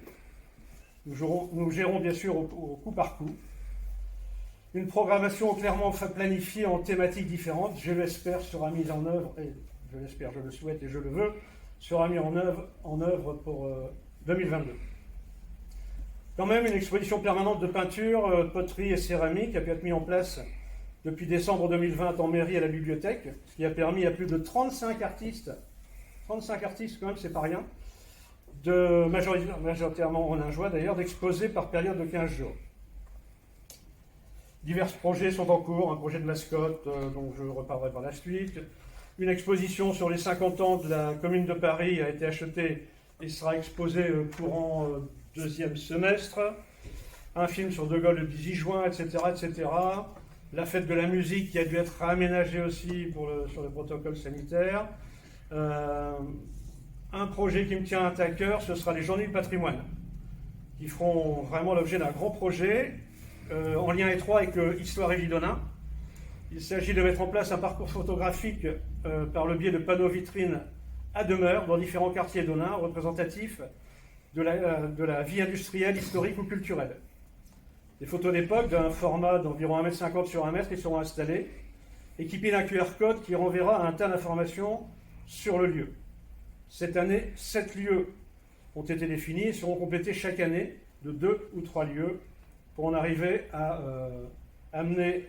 Speaker 8: Nous gérons bien sûr au coup par coup. Une programmation clairement planifiée en thématiques différentes, je l'espère, sera mise en œuvre, et je l'espère, je le souhaite et je le veux, sera mise en œuvre pour 2022. Quand même, une exposition permanente de peinture, poterie et céramique a pu être mise en place depuis décembre 2020 en mairie à la bibliothèque, ce qui a permis à plus de 35 artistes quand même, c'est pas rien, majoritairement ouningeois d'ailleurs, d'exposer par période de 15 jours. Divers projets sont en cours, un projet de mascotte dont je reparlerai par la suite. Une exposition sur les 50 ans de la commune de Paris a été achetée et sera exposée courant 2e semestre. Un film sur De Gaulle le 18 juin, etc., etc. La fête de la musique qui a dû être aménagée aussi sur le protocole sanitaire. Un projet qui me tient à cœur, ce sera les Journées du patrimoine, qui feront vraiment l'objet d'un grand projet en lien étroit avec Histoire et Vie d'Onain. Il s'agit de mettre en place un parcours photographique par le biais de panneaux vitrines à demeure dans différents quartiers d'Onain, représentatifs de la vie industrielle, historique ou culturelle. Des photos d'époque d'un format d'environ 1,50 m sur 1 m qui seront installées, équipées d'un QR code qui renverra un tas d'informations sur le lieu. Cette année, 7 lieux ont été définis et seront complétés chaque année de 2 ou 3 lieux pour en arriver à amener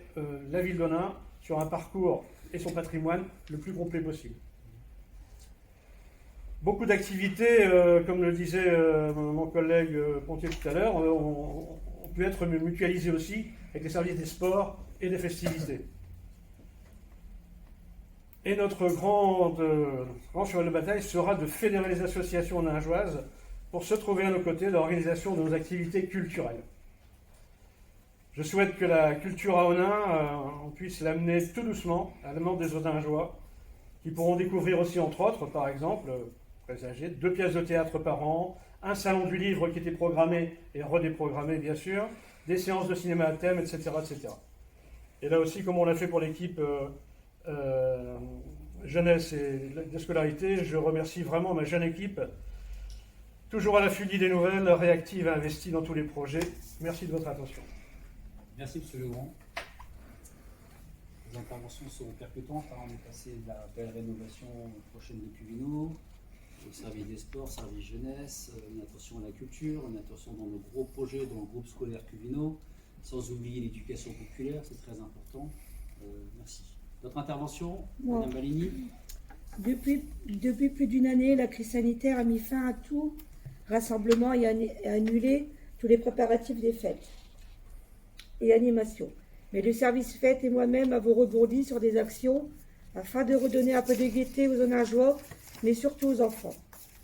Speaker 8: la ville d'Onain sur un parcours et son patrimoine le plus complet possible. Beaucoup d'activités, comme le disait mon collègue Pontier tout à l'heure, ont pu être mutualisées aussi avec les services des sports et des festivités. Et notre grand cheval de bataille sera de fédérer les associations naingeoises pour se trouver à nos côtés dans l'organisation de nos activités culturelles. Je souhaite que la culture à Onin, on puisse l'amener tout doucement à la demande des Oningeois, qui pourront découvrir aussi, entre autres, par exemple, présager, 2 pièces de théâtre par an, un salon du livre qui était programmé et redéprogrammé, bien sûr, des séances de cinéma à thème, etc., etc. Et là aussi, comme on l'a fait pour l'équipe jeunesse et de scolarité, je remercie vraiment ma jeune équipe, toujours à l'affût des nouvelles, réactive et investie dans tous les projets. Merci de votre attention.
Speaker 1: Merci, M. Legrand. Les interventions sont percutantes. On est passé de la belle rénovation prochaine de Cuvino, au service des sports, service jeunesse, une attention à la culture, une attention dans nos gros projets, dans le groupe scolaire Cuvino, sans oublier l'éducation populaire, c'est très important. Merci. Votre intervention, Mme Baligny?
Speaker 9: Depuis plus d'une année, la crise sanitaire a mis fin à tout rassemblement et a annulé tous les préparatifs des fêtes et animations. Mais le service fête et moi-même avons rebondi sur des actions afin de redonner un peu de gaieté aux Oningeois, mais surtout aux enfants.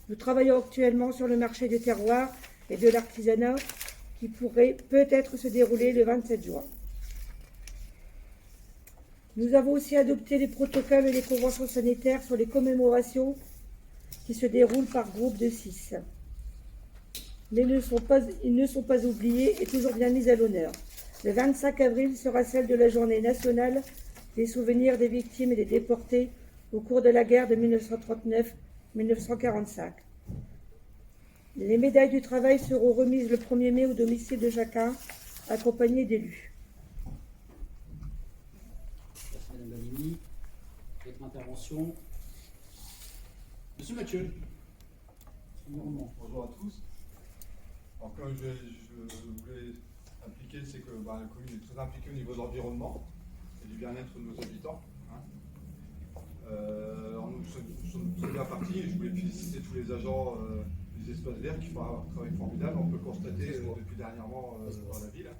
Speaker 9: Nous travaillons actuellement sur le marché des terroirs et de l'artisanat qui pourrait peut-être se dérouler le 27 juin. Nous avons aussi adopté les protocoles et les conventions sanitaires sur les commémorations qui se déroulent par groupe de 6. Mais ils ne sont pas oubliés et toujours bien mis à l'honneur. Le 25 avril sera celle de la journée nationale des souvenirs des victimes et des déportés au cours de la guerre de 1939-1945. Les médailles du travail seront remises le 1er mai au domicile de chacun, accompagnées d'élus.
Speaker 1: Merci Mme Baligny. Votre intervention. Monsieur Mathieu.
Speaker 10: Bonjour à tous. Alors, comme je voulais impliquer, c'est que la commune est très impliquée au niveau de l'environnement et du bien-être de nos habitants. Alors nous sommes bien partis et je voulais féliciter tous les agents des espaces verts qui font un travail formidable. On peut constater depuis dernièrement dans la ville.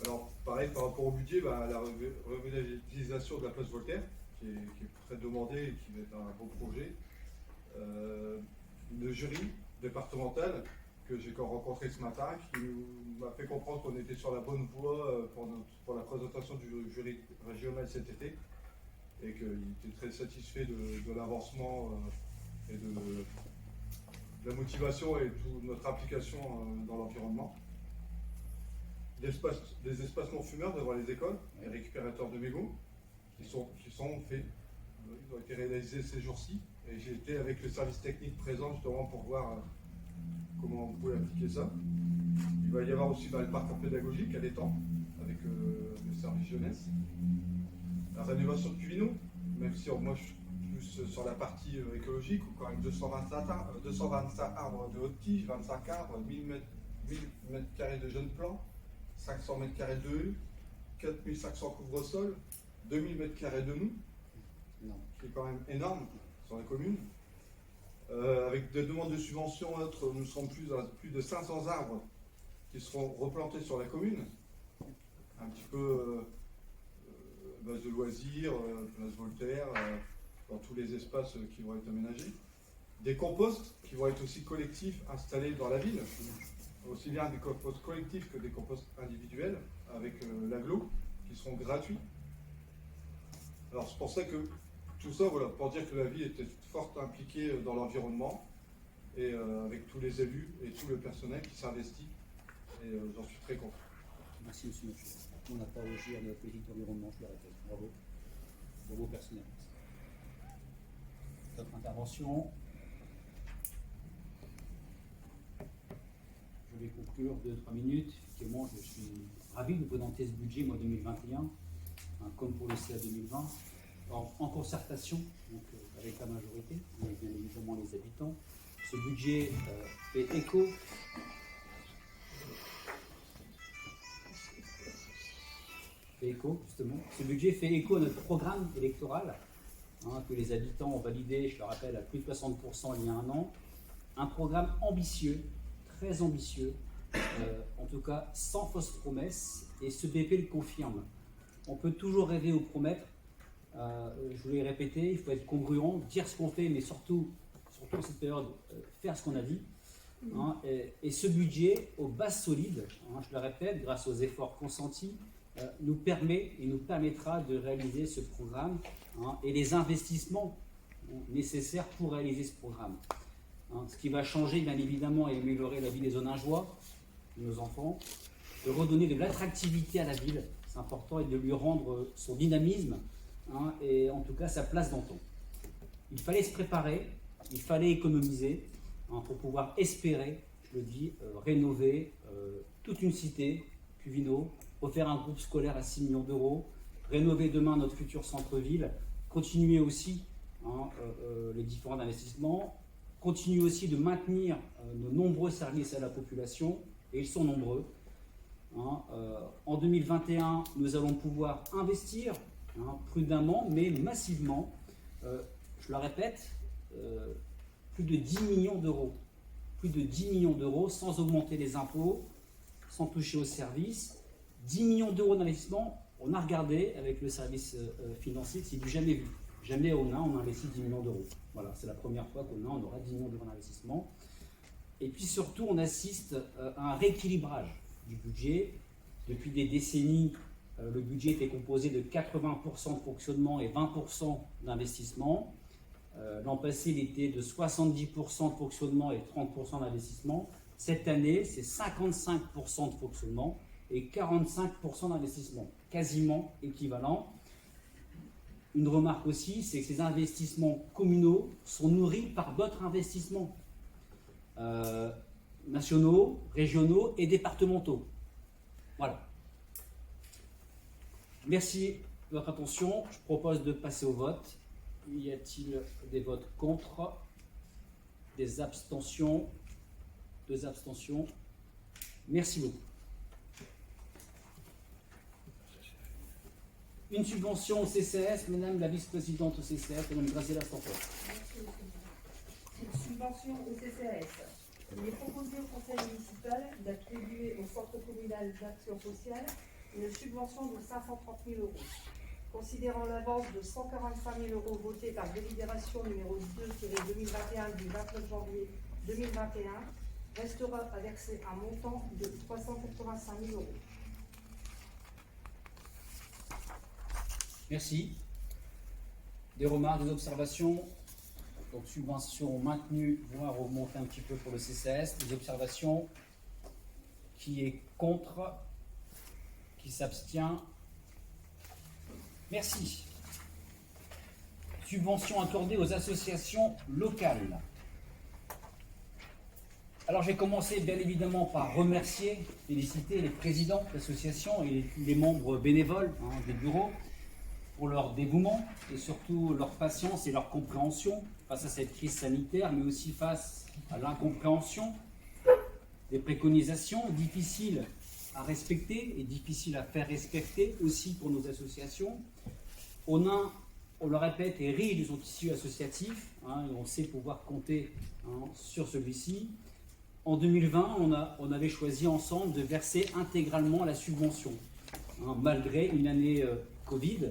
Speaker 10: Alors pareil par rapport au budget, la revitalisation de la place Voltaire qui est très demandée et qui va être un beau projet. Le jury départemental que j'ai rencontré ce matin, qui m'a fait comprendre qu'on était sur la bonne voie pour la présentation du jury régional cet été, et qu'il était très satisfait de l'avancement et de la motivation et de notre implication dans l'environnement. Les espaces non-fumeurs devant les écoles, les récupérateurs de mégots, qui sont faits, ils ont été réalisés ces jours-ci, et j'ai été avec le service technique présent justement pour voir comment on pouvait appliquer ça. Il va y avoir aussi le parcours pédagogique à l'étang, avec le service jeunesse. La rénovation de Cuvino, même si moi je suis plus sur la partie écologique, où quand même 225 arbres de haute tige, 25 arbres, 1000 m² de jeunes plants, 500 m² de haies, 4500 couvre-sols, 2000 m² de mou, qui est quand même énorme sur la commune. Avec des demandes de subventions, nous serons plus de 500 arbres qui seront replantés sur la commune, un petit peu base de loisirs, place Voltaire, dans tous les espaces qui vont être aménagés. Des composts qui vont être aussi collectifs installés dans la ville, aussi bien des composts collectifs que des composts individuels, avec l'agglo, qui seront gratuits. Alors c'est pour ça que tout ça, voilà, pour dire que la ville était fort impliquée dans l'environnement, et avec tous les élus et tout le personnel qui s'investit, et j'en suis très content.
Speaker 1: Merci M. Mathieu. On n'a pas agi à la politique d'environnement, je le répète. Bravo. Bravo personnel. Votre intervention. Je vais conclure 2-3 minutes. Effectivement, je suis ravi de vous présenter ce budget, moi 2021, comme pour le CA 2020, en concertation donc, avec la majorité, mais bien évidemment les habitants. Ce budget fait écho fait écho, justement. Ce budget fait écho à notre programme électoral, que les habitants ont validé, je le rappelle, à plus de 60% il y a un an. Un programme ambitieux, très ambitieux, en tout cas sans fausses promesses, et ce BP le confirme. On peut toujours rêver ou promettre, je vous l'ai répété, il faut être congruent, dire ce qu'on fait, mais surtout en cette période, faire ce qu'on a dit. Et ce budget, aux bases solides, je le répète, grâce aux efforts consentis, nous permet et nous permettra de réaliser ce programme et les investissements nécessaires pour réaliser ce programme. Ce qui va changer, bien évidemment, et améliorer la vie des Oningeois, de nos enfants, de redonner de l'attractivité à la ville, c'est important, et de lui rendre son dynamisme et en tout cas sa place dans le temps. Il fallait se préparer, il fallait économiser pour pouvoir espérer, je le dis, rénover toute une cité, Puvino, refaire un groupe scolaire à 6 millions d'euros, rénover demain notre futur centre-ville, continuer aussi les différents investissements, continuer aussi de maintenir nos nombreux services à la population, et ils sont nombreux. En 2021, nous allons pouvoir investir prudemment, mais massivement, je le répète, plus de 10 millions d'euros. Plus de 10 millions d'euros sans augmenter les impôts, sans toucher aux services. 10 millions d'euros d'investissement, on a regardé avec le service financier, c'est du jamais vu. Jamais au Nain, on investit 10 millions d'euros. Voilà, c'est la première fois qu'au Nain, on aura 10 millions d'euros d'investissement. Et puis surtout, on assiste à un rééquilibrage du budget. Depuis des décennies, le budget était composé de 80% de fonctionnement et 20% d'investissement. L'an passé, il était de 70% de fonctionnement et 30% d'investissement. Cette année, c'est 55% de fonctionnement et 45% d'investissement, quasiment équivalent. Une remarque aussi, c'est que ces investissements communaux sont nourris par d'autres investissements nationaux, régionaux et départementaux. Voilà. Merci de votre attention. Je propose de passer au vote. Y a-t-il des votes contre? Des abstentions? 2 abstentions. Merci beaucoup. Une subvention au CCS, Madame la vice-présidente au CCS, Madame Graziella Stanford.
Speaker 11: Une subvention au CCAS. Il est proposé au conseil municipal d'attribuer au centre communal d'action sociale une subvention de 530 000 euros. Considérant l'avance de 145 000 euros votée par délibération numéro 2-2021 du 29 janvier 2021, restera à verser un montant de 385 000 euros.
Speaker 1: Merci. Des remarques, des observations? Donc subvention maintenue, voire augmentée un petit peu pour le CCS. Des observations? Qui est contre? Qui s'abstient? Merci. Subvention accordée aux associations locales. Alors j'ai commencé bien évidemment par remercier, féliciter les présidents d'associations et les membres bénévoles des bureaux pour leur dévouement et surtout leur patience et leur compréhension face à cette crise sanitaire, mais aussi face à l'incompréhension des préconisations difficiles à respecter et difficiles à faire respecter aussi pour nos associations. On le répète, est riche de son tissu associatif, et on sait pouvoir compter sur celui-ci. En 2020, on avait choisi ensemble de verser intégralement la subvention, malgré une année Covid.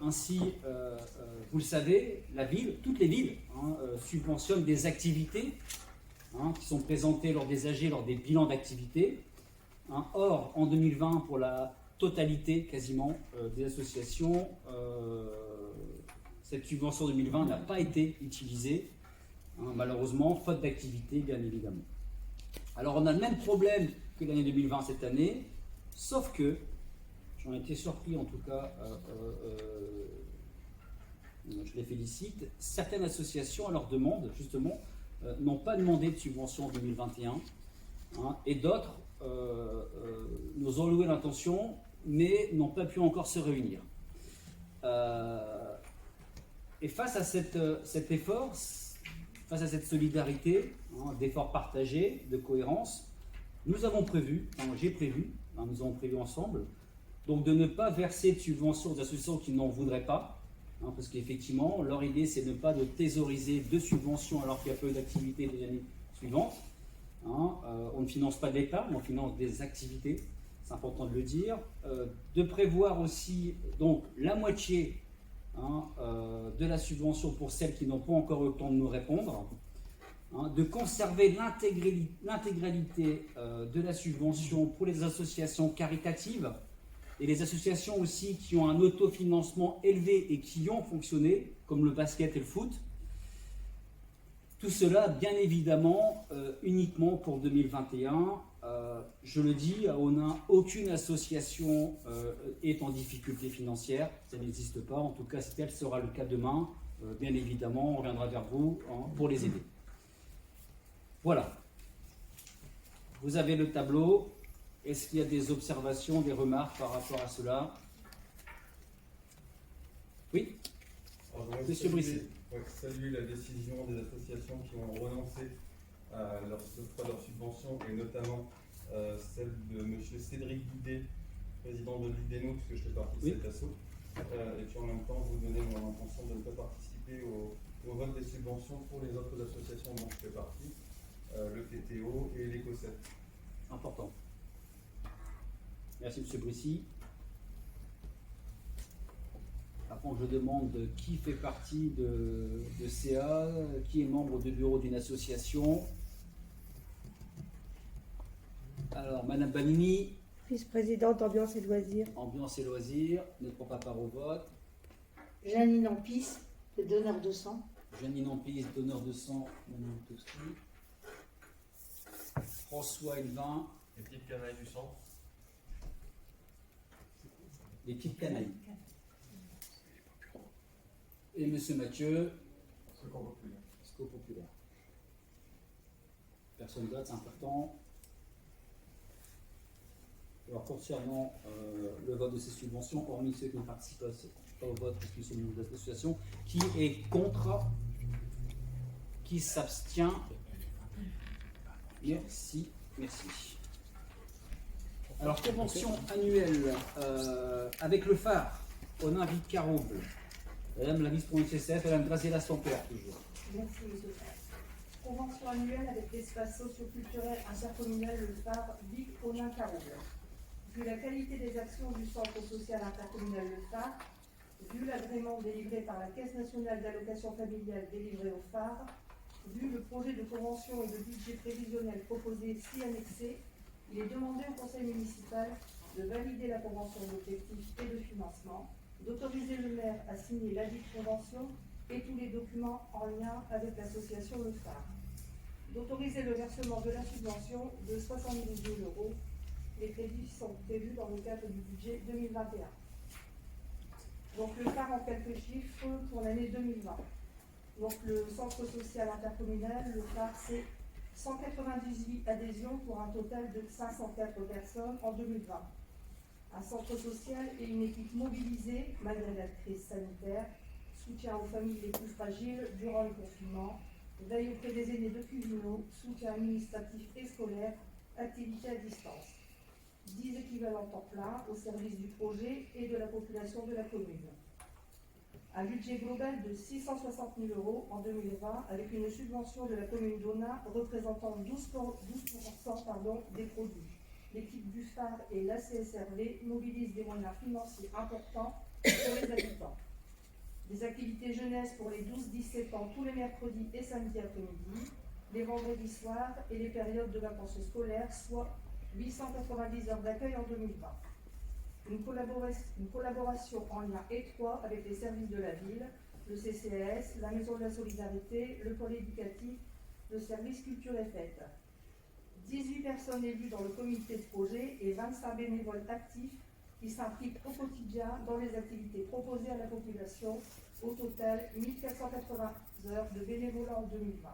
Speaker 1: Ainsi, vous le savez, la ville, toutes les villes subventionnent des activités qui sont présentées lors des AG, lors des bilans d'activité. Or, en 2020, pour la totalité quasiment des associations, cette subvention 2020 n'a pas été utilisée, malheureusement, faute d'activité, bien évidemment. Alors, on a le même problème que l'année 2020 cette année, sauf que, j'en ai été surpris en tout cas, je les félicite, certaines associations, à leur demande, justement, n'ont pas demandé de subvention en 2021, et d'autres nous ont loué l'intention, mais n'ont pas pu encore se réunir. Et face à cet effort, face à cette solidarité, d'efforts partagés, de cohérence, nous avons prévu, j'ai prévu, nous avons prévu ensemble, Donc de ne pas verser de subventions aux associations qui n'en voudraient pas, hein, parce qu'effectivement, leur idée, c'est de ne pas de thésauriser de subventions alors qu'il y a peu d'activités les années suivantes. Hein. On ne finance pas de l'État, mais on finance des activités, c'est important de le dire. De prévoir aussi donc la moitié, hein, de la subvention pour celles qui n'ont pas encore eu le temps de nous répondre. Hein, de conserver l'intégralité de la subvention pour les associations caritatives et les associations aussi qui ont un autofinancement élevé et qui ont fonctionné, comme le basket et le foot. Tout cela, bien évidemment, uniquement pour 2021. Je le dis, à Onnain, aucune association est en difficulté financière, ça n'existe pas. En tout cas, si tel sera le cas demain, bien évidemment, on reviendra vers vous, hein, pour les aider. Voilà. Vous avez le tableau. Est-ce qu'il y a des observations, des remarques par rapport à cela? Oui. Monsieur Brissy.
Speaker 12: Saluer la décision des associations qui ont renoncé à leur subvention, et notamment celle de M. Cédric Guidet, président de l'IDENO, puisque je fais partie de cet asso, et puis en même temps vous donner mon intention de ne pas participer au vote des subventions pour les autres associations dont je fais partie, le TTO et l'ECOCET.
Speaker 1: Important. Merci M. Brissy. Après, je demande qui fait partie de CA, qui est membre du bureau d'une association. Alors, Madame Banini.
Speaker 9: Vice-présidente Ambiance et Loisirs.
Speaker 1: Ambiance et Loisirs, ne prend pas part au vote.
Speaker 4: Janine Ampis, le donneur de sang.
Speaker 1: Janine Ampis, donneur de sang, Madame Towski. François Elvin.
Speaker 3: Les petites canailles du sang.
Speaker 1: Les petites canailles. Et Monsieur Mathieu.
Speaker 10: Secours populaire.
Speaker 1: Secours populaire. Personne d'autre, c'est important. Alors, concernant le vote de ces subventions, hormis ceux qui ne participent pas au vote parce qu'ils sont membres de l'association, qui est contre? Qui s'abstient? Merci, merci. Alors, convention annuelle avec le phare, on invite Carouble, Madame la vice-présidente CCF, Madame Graziella Sampère, toujours.
Speaker 11: Merci, monsieur le maire. Convention annuelle avec l'espace socio-culturel intercommunal Le Phare, Vic Onnain Carouble. Vu la qualité des actions du centre social intercommunal Le Phare, vu l'agrément délivré par la Caisse nationale d'allocation familiale délivré au Phare, vu le projet de convention et de budget prévisionnel proposé si annexé, il est demandé au conseil municipal de valider la convention d'objectifs et de financement, d'autoriser le maire à signer ladite convention et tous les documents en lien avec l'association Le Phare, d'autoriser le versement de la subvention de 72 000 €. Les crédits sont prévus dans le cadre du budget 2021. Donc le Phare en quelques chiffres pour l'année 2020. Donc le centre social intercommunal, le Phare, c'est 198 adhésions pour un total de 504 personnes en 2020. Un centre social et une équipe mobilisée malgré la crise sanitaire, soutien aux familles les plus fragiles durant le confinement, veille auprès des aînés de Cuvineau, soutien administratif et scolaire, activités à distance. 10 équivalents temps plein au service du projet et de la population de la commune. Un budget global de 660 000 € en 2020 avec une subvention de la commune d'Onnain représentant 12% des produits. L'équipe du Phare et la CSRV mobilisent des moyens financiers importants pour les habitants. Des activités jeunesse pour les 12-17 ans tous les mercredis et samedis après-midi, les vendredis soirs et les périodes de vacances scolaires, soit 890 heures d'accueil en 2020. Une collaboration en lien étroit avec les services de la ville, le CCAS, la Maison de la Solidarité, le pôle éducatif, le service culture et fête. 18 personnes élues dans le comité de projet et 25 bénévoles actifs qui s'impliquent au quotidien dans les activités proposées à la population. Au total, 1480 heures de bénévolat en 2020.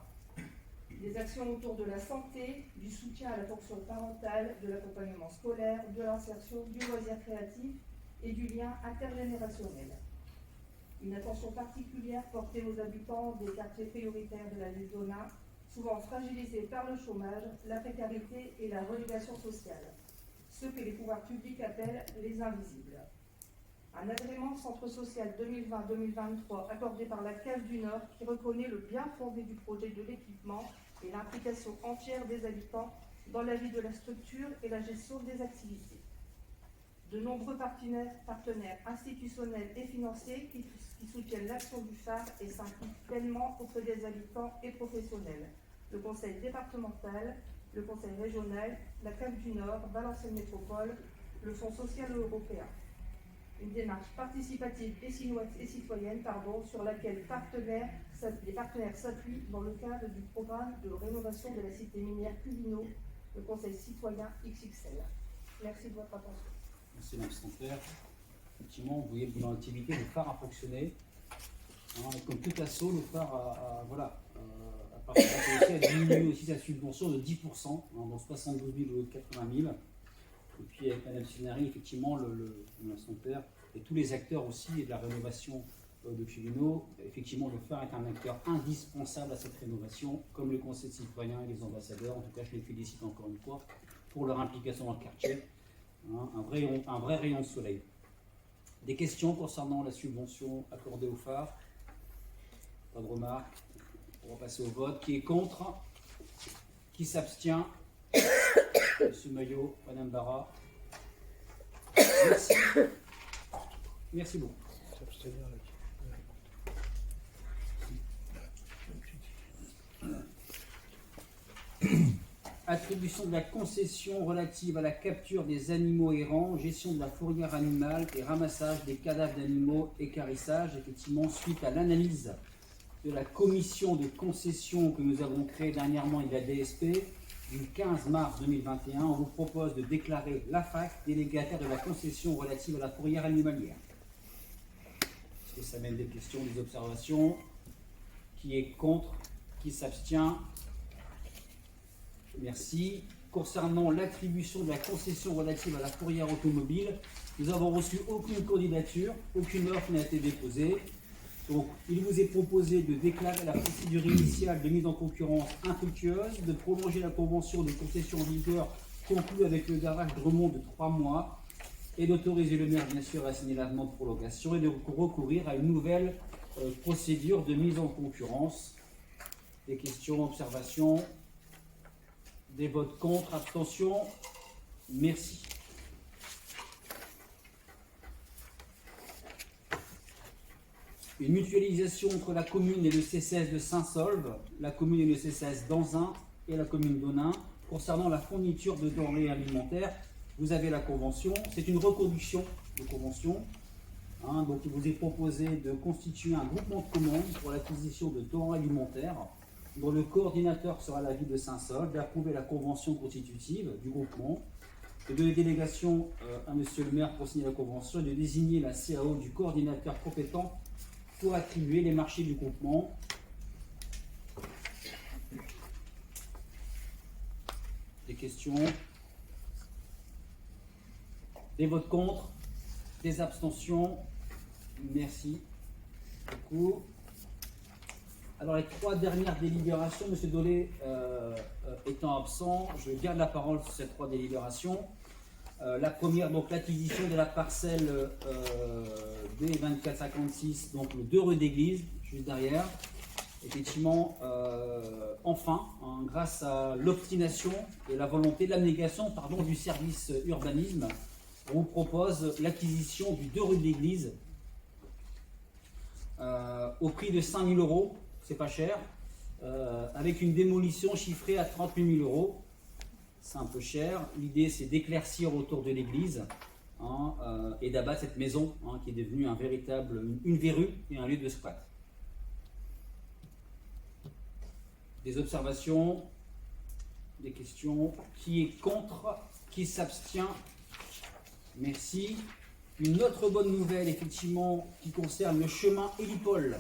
Speaker 11: Des actions autour de la santé, du soutien à la fonction parentale, de l'accompagnement scolaire, de l'insertion, du loisir créatif et du lien intergénérationnel. Une attention particulière portée aux habitants des quartiers prioritaires de la ville d'Onnain, souvent fragilisés par le chômage, la précarité et la relégation sociale. ceux que les pouvoirs publics appellent les invisibles. Un agrément centre social 2020-2023 accordé par la CAF du Nord qui reconnaît le bien fondé du projet de l'équipement et l'implication entière des habitants dans la vie de la structure et la gestion des activités. De nombreux partenaires institutionnels et financiers qui soutiennent l'action du phare et s'impliquent pleinement auprès des habitants et professionnels. Le conseil départemental, le conseil régional, la CAF du Nord, Valenciennes Métropole, le Fonds social européen. Une démarche participative et citoyenne sur laquelle les partenaires s'appuient dans le cadre du programme de rénovation de la cité minière Cuvino, le Conseil citoyen XXL. Merci de votre attention.
Speaker 1: Merci Mme Stampfer. Effectivement, vous voyez dans l'activité, le phare a fonctionné. Comme tout assaut, le phare a participé à diminuer aussi sa subvention de 10%, dans 72 000 au lieu de 80 000. Et puis avec Mme Sinari, effectivement, Mme Stampfer et tous les acteurs aussi et de la rénovation de Cuvino, effectivement, le phare est un acteur indispensable à cette rénovation, comme le conseil citoyen et les ambassadeurs. En tout cas, je les félicite encore une fois pour leur implication dans le quartier. Un vrai rayon de soleil. Des questions concernant la subvention accordée au phare? Pas de remarques. On va passer au vote. Qui est contre? Qui s'abstient? Monsieur Maillot, Madame Barra. Merci. Merci beaucoup. Attribution de la concession relative à la capture des animaux errants, gestion de la fourrière animale et ramassage des cadavres d'animaux, équarrissage. Effectivement, suite à l'analyse de la commission de concession que nous avons créée dernièrement, il y a la DSP, du 15 mars 2021, on vous propose de déclarer la FAC délégataire de la concession relative à la fourrière animalière. Est-ce que ça mène des questions, des observations? Qui est contre? Qui s'abstient? Merci. Concernant l'attribution de la concession relative à la fourrière automobile, nous avons reçu aucune candidature, aucune offre n'a été déposée. Donc, il vous est proposé de déclarer la procédure initiale de mise en concurrence infructueuse, de prolonger la convention de concession en vigueur conclue avec le garage Dremont de 3 mois et d'autoriser le maire, bien sûr, à signer l'avenant de prolongation et de recourir à une nouvelle procédure de mise en concurrence. Des questions, observations? Des votes contre, abstention? Merci. Une mutualisation entre la commune et le CCS de Saint-Solve, la commune et le CCS d'Anzin et la commune d'Onin concernant la fourniture de denrées alimentaires. Vous avez la convention, c'est une reconduction de convention. Donc il vous est proposé de constituer un groupement de commandes pour l'acquisition de denrées alimentaires, dont le coordinateur sera la ville de Saint-Solve, d'approuver la convention constitutive du groupement, de donner délégation à monsieur le maire pour signer la convention et de désigner la CAO du coordinateur compétent pour attribuer les marchés du groupement. Des questions? Des votes contre? Des abstentions? Merci beaucoup. Alors les 3 dernières délibérations, M. Dolé étant absent, je garde la parole sur ces 3 délibérations. La première, donc l'acquisition de la parcelle B2456, donc le 2 rue d'Église, juste derrière. Effectivement, enfin, grâce à l'obstination et la volonté, l'abnégation, du service urbanisme, on vous propose l'acquisition du 2 rue de l'Église au prix de 5 000 €. C'est pas cher, avec une démolition chiffrée à 38 000 €. C'est un peu cher. L'idée, c'est d'éclaircir autour de l'église et d'abattre cette maison qui est devenue une verrue et un lieu de squat. Des observations, des questions? Qui est contre? Qui s'abstient? Merci. Une autre bonne nouvelle, effectivement, qui concerne le chemin Hélipole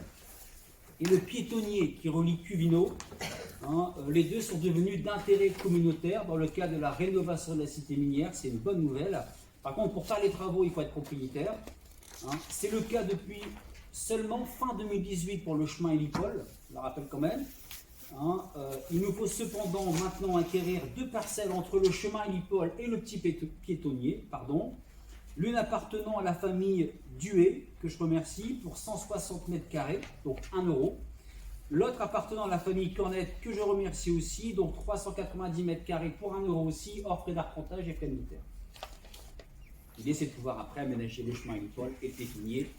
Speaker 1: et le piétonnier qui relie Cuvino. Les deux sont devenus d'intérêt communautaire dans le cadre de la rénovation de la cité minière. C'est une bonne nouvelle. Par contre, pour faire les travaux, il faut être propriétaire. C'est le cas depuis seulement fin 2018 pour le chemin Hélipole, je le rappelle quand même. Il nous faut cependant maintenant acquérir 2 parcelles entre le chemin hélipole et le petit piétonnier, l'une appartenant à la famille Duet, que je remercie, pour 160 mètres carrés, donc 1 euro. L'autre appartenant à la famille Cornette, que je remercie aussi, donc 390 mètres carrés pour 1 euro aussi, hors frais d'arpentage et frais de notaire. L'idée, c'est de pouvoir après aménager le chemin hélipole et le piétonnier.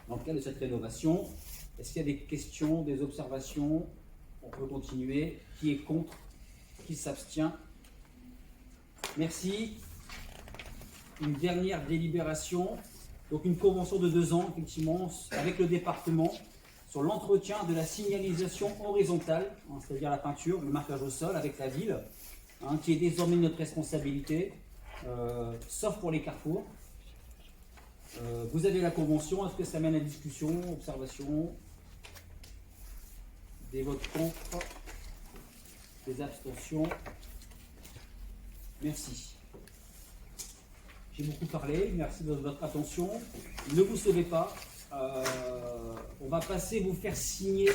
Speaker 1: Dans le cadre de cette rénovation, est-ce qu'il y a des questions, des observations? On peut continuer. Qui est contre? Qui s'abstient? Merci. Une dernière délibération. Donc une convention de 2 ans, effectivement, avec le département, sur l'entretien de la signalisation horizontale, c'est-à-dire la peinture, le marquage au sol avec la ville, qui est désormais notre responsabilité, sauf pour les carrefours. Vous avez la convention. Est-ce que ça mène à discussion, observation? Des votes contre? Des abstentions? Merci. J'ai beaucoup parlé, merci de votre attention. Ne vous sauvez pas. On va passer vous faire signer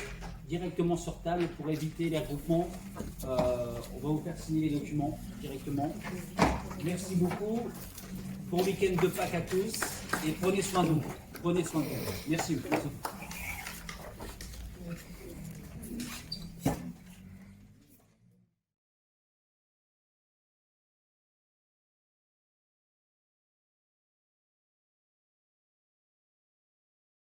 Speaker 1: directement sur table pour éviter les regroupements. On va vous faire signer les documents directement. Merci beaucoup. Bon week-end de Pâques à tous et prenez soin de vous. Prenez soin de vous. Merci.